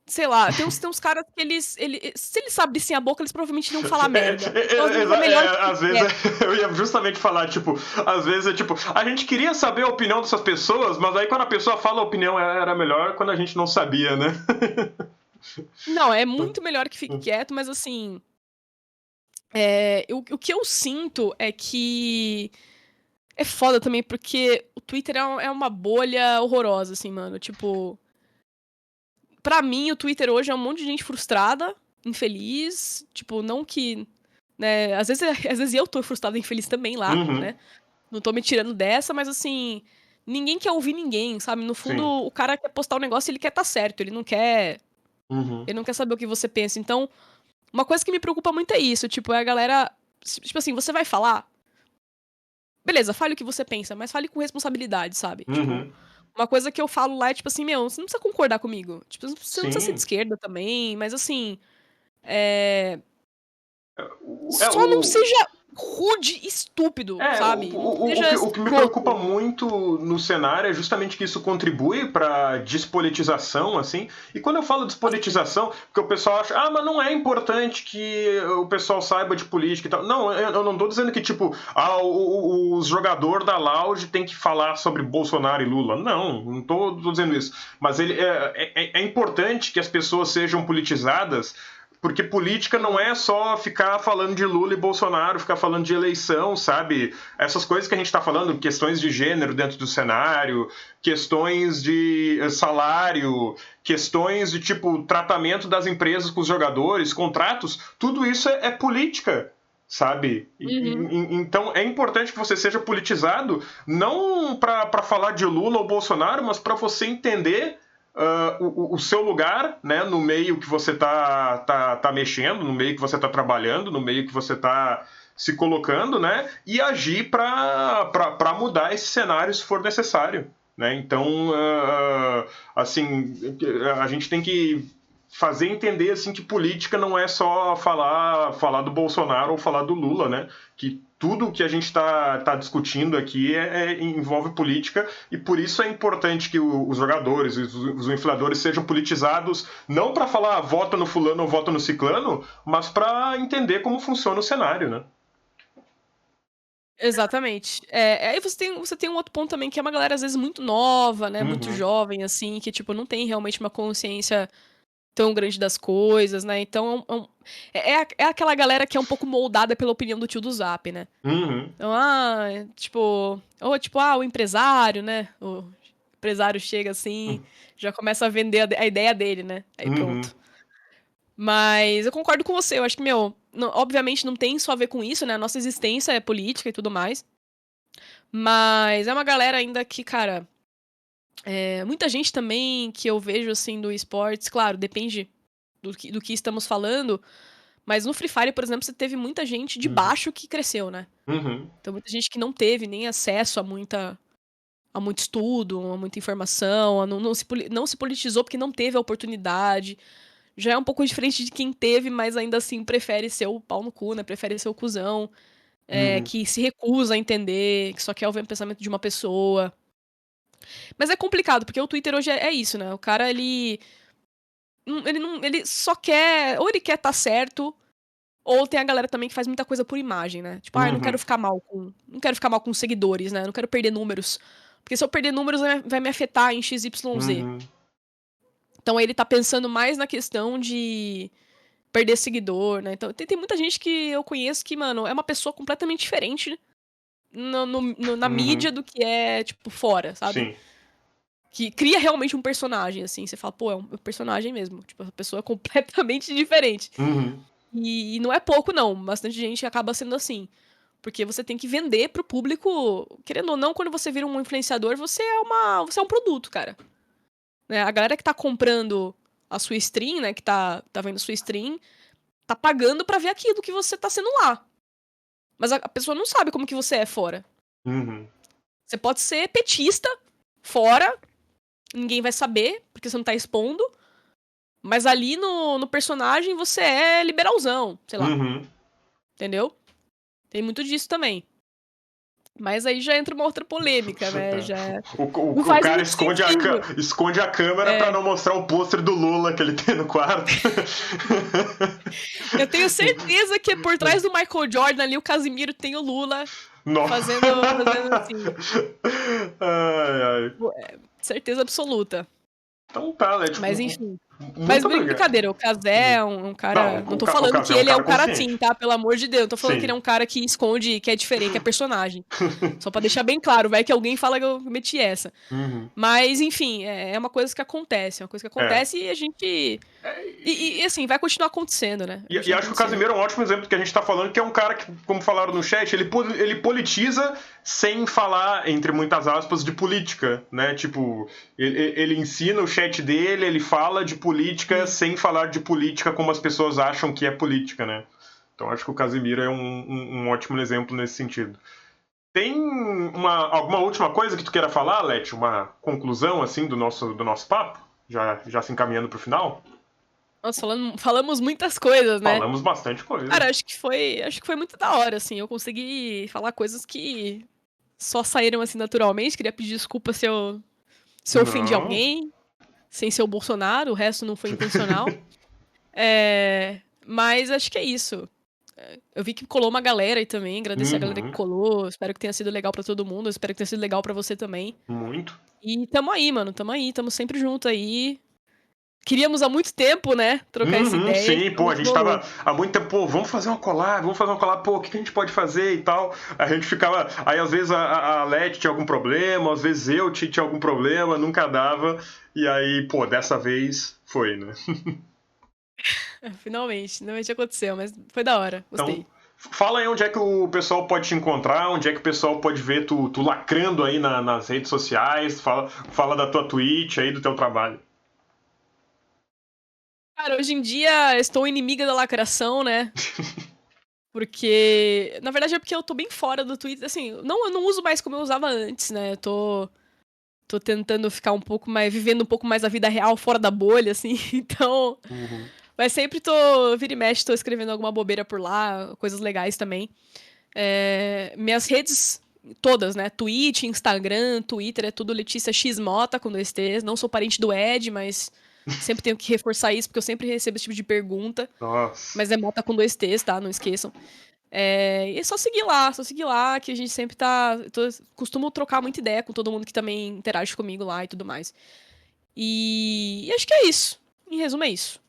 sei lá, tem uns caras que se eles abrissem a boca, eles provavelmente não falar merda. Então, às vezes, é melhor ficar Às vezes quieto. eu ia justamente falar, tipo, às vezes é tipo, a gente queria saber a opinião dessas pessoas, mas aí quando a pessoa fala a opinião era melhor quando a gente não sabia, né? Não, é muito melhor que fique quieto, mas assim. O que eu sinto é que. É foda também, porque o Twitter é uma bolha horrorosa, assim, mano. Tipo. Pra mim, o Twitter hoje é um monte de gente frustrada, infeliz. Tipo, não que. Né, às vezes eu tô frustrada e infeliz também lá, Uhum. né? Não tô me tirando dessa, mas assim. Ninguém quer ouvir ninguém, sabe? No fundo, Sim. o cara quer postar um negócio e ele quer estar certo. Ele não quer. Uhum. Ele não quer saber o que você pensa. Então, uma coisa que me preocupa muito é isso. Tipo, é a galera. Tipo assim, você vai falar. Beleza, fale o que você pensa, mas fale com responsabilidade, sabe? Tipo, Uhum. uma coisa que eu falo lá é tipo assim, meu, você não precisa concordar comigo. Tipo, você não precisa ser de Sim. esquerda também, mas assim. É... É Só não o. seja. rude e estúpido, sabe? Não seja o que me preocupa muito no cenário é justamente que isso contribui para despolitização, assim. E quando eu falo despolitização, porque o pessoal acha, mas não é importante que o pessoal saiba de política e tal. Não, eu não tô dizendo que, tipo, o jogador da Loud tem que falar sobre Bolsonaro e Lula. Não tô dizendo isso. Mas é importante que as pessoas sejam politizadas, porque política não é só ficar falando de Lula e Bolsonaro, ficar falando de eleição, sabe? Essas coisas que a gente está falando, questões de gênero dentro do cenário, questões de salário, questões de, tipo, tratamento das empresas com os jogadores, contratos, tudo isso é política, sabe? Então é importante que você seja politizado, não para falar de Lula ou Bolsonaro, mas para você entender o seu lugar, né, no meio que você tá mexendo, no meio que você tá trabalhando, no meio que você tá se colocando, né, e agir para mudar esse cenário se for necessário, né? Então, assim, a gente tem que fazer entender assim que política não é só falar do Bolsonaro ou falar do Lula, né? Que tudo que a gente está discutindo aqui envolve política, e por isso é importante que os jogadores, os influenciadores sejam politizados, não para falar vota no fulano ou vota no ciclano, mas para entender como funciona o cenário, né? Exatamente. Aí você tem um outro ponto também, que é uma galera, às vezes, muito nova, né? Muito jovem, assim, que, tipo, não tem realmente uma consciência tão grande das coisas, né? Então, é aquela galera que é um pouco moldada pela opinião do tio do Zap, né? Então, o empresário, né? O empresário chega assim, já começa a vender a ideia dele, né? Aí pronto. Mas eu concordo com você, eu acho que, obviamente não tem só a ver com isso, né? A nossa existência é política e tudo mais. Mas é uma galera ainda que, cara, muita gente também que eu vejo, assim, do esportes, claro, depende do que estamos falando, mas no Free Fire, por exemplo, você teve muita gente de baixo que cresceu, né? Então muita gente que não teve nem acesso a muito estudo, a muita informação, não se politizou porque não teve a oportunidade. Já é um pouco diferente de quem teve, mas ainda assim prefere ser o pau no cu, né? Prefere ser o cuzão, que se recusa a entender, que só quer ouvir o pensamento de uma pessoa. Mas é complicado, porque o Twitter hoje é isso, né? O cara, ele só quer, ou ele quer estar certo, ou tem a galera também que faz muita coisa por imagem, né? Tipo, eu não quero ficar mal com seguidores, né? Eu não quero perder números. Porque se eu perder números, vai me afetar em XYZ. Então ele tá pensando mais na questão de perder seguidor, né? Então tem muita gente que eu conheço que, mano, é uma pessoa completamente diferente na mídia do que é, tipo, fora, sabe? Sim. Que cria realmente um personagem, assim. Você fala, pô, é um personagem mesmo. Tipo, a pessoa é completamente diferente. E não é pouco, não. Bastante gente acaba sendo assim. Porque você tem que vender pro público. Querendo ou não, quando você vira um influenciador, você é um produto, cara. Né? A galera que tá comprando a sua stream, né? Que tá vendo a sua stream, tá pagando pra ver aquilo que você tá sendo lá. Mas a pessoa não sabe como que você é fora. Você pode ser petista fora, ninguém vai saber, porque você não tá expondo. Mas ali no personagem você é liberalzão, sei lá. Entendeu? Tem muito disso também. Mas aí já entra uma outra polêmica, né? O cara esconde a câmera pra não mostrar o pôster do Lula que ele tem no quarto. Eu tenho certeza que por trás do Michael Jordan ali, o Casimiro tem o Lula fazendo assim. Certeza absoluta. Então tá, né? Tipo, mas enfim. Mas brincadeira, o Kazé é um cara. Não tô falando que ele é um cara assim, tá? Pelo amor de Deus. Não tô falando que ele é um cara que esconde, que é diferente, que é personagem. Só pra deixar bem claro, vai que alguém fala que eu meti essa. Mas, enfim, é uma coisa que acontece. É uma coisa que acontece e a gente. E assim, vai continuar acontecendo, né? E acho que o Casimiro é um ótimo exemplo do que a gente tá falando, que é um cara que, como falaram no chat, ele politiza sem falar, entre muitas aspas, de política, né? Tipo, ele ensina o chat dele, ele fala de política sem falar de política como as pessoas acham que é política, né? Então acho que o Casimiro é um ótimo exemplo nesse sentido. Tem alguma última coisa que tu queira falar, Leti? Uma conclusão, assim, do nosso papo? Já se encaminhando pro final? Nossa, falamos muitas coisas, né? Falamos bastante coisa. Cara, acho que foi muito da hora, assim. Eu consegui falar coisas que só saíram assim naturalmente. Queria pedir desculpa se eu ofendi Não. alguém, sem ser o Bolsonaro, o resto não foi intencional. Mas acho que é isso. Eu vi que colou uma galera aí também, agradecer a galera que Uhum. colou. Espero que tenha sido legal pra todo mundo. Espero que tenha sido legal pra você também. Muito. E tamo aí, mano. Tamo aí, tamo sempre junto aí. Queríamos há muito tempo, né? Trocar essa Uhum, ideia. sim, pô, a Finalmente gente tava rolou. há muito tempo, pô, vamos fazer uma collab, pô, o que que a gente pode fazer e tal. A gente ficava, aí às vezes a Leti tinha algum problema, às vezes eu tinha algum problema, nunca dava, e aí, pô, dessa vez foi, né? Finalmente aconteceu, mas foi da hora. Então, Gostei. fala aí onde é que o pessoal pode te encontrar, onde é que o pessoal pode ver tu lacrando aí nas redes sociais, fala da tua Twitch aí, do teu trabalho. Cara, hoje em dia estou inimiga da lacração, né? Porque. Na verdade é porque eu tô bem fora do Twitter. Assim, não, eu não uso mais como eu usava antes, né? Eu tô tentando ficar um pouco mais. Vivendo um pouco mais a vida real fora da bolha, assim. Então. Uhum. Mas sempre tô. Vira e mexe, tô escrevendo alguma bobeira por lá, coisas legais também. Minhas redes. Todas, né? Twitch, Instagram, Twitter, é tudo Letícia X Mota com 2 T's. Não sou parente do Ed, mas sempre tenho que reforçar isso, porque eu sempre recebo esse tipo de pergunta. Nossa. Mas é Mota com 2 T's, tá? Não esqueçam. E é só seguir lá, que a gente sempre tá. Costumo trocar muita ideia com todo mundo que também interage comigo lá e tudo mais. E acho que é isso. Em resumo, é isso.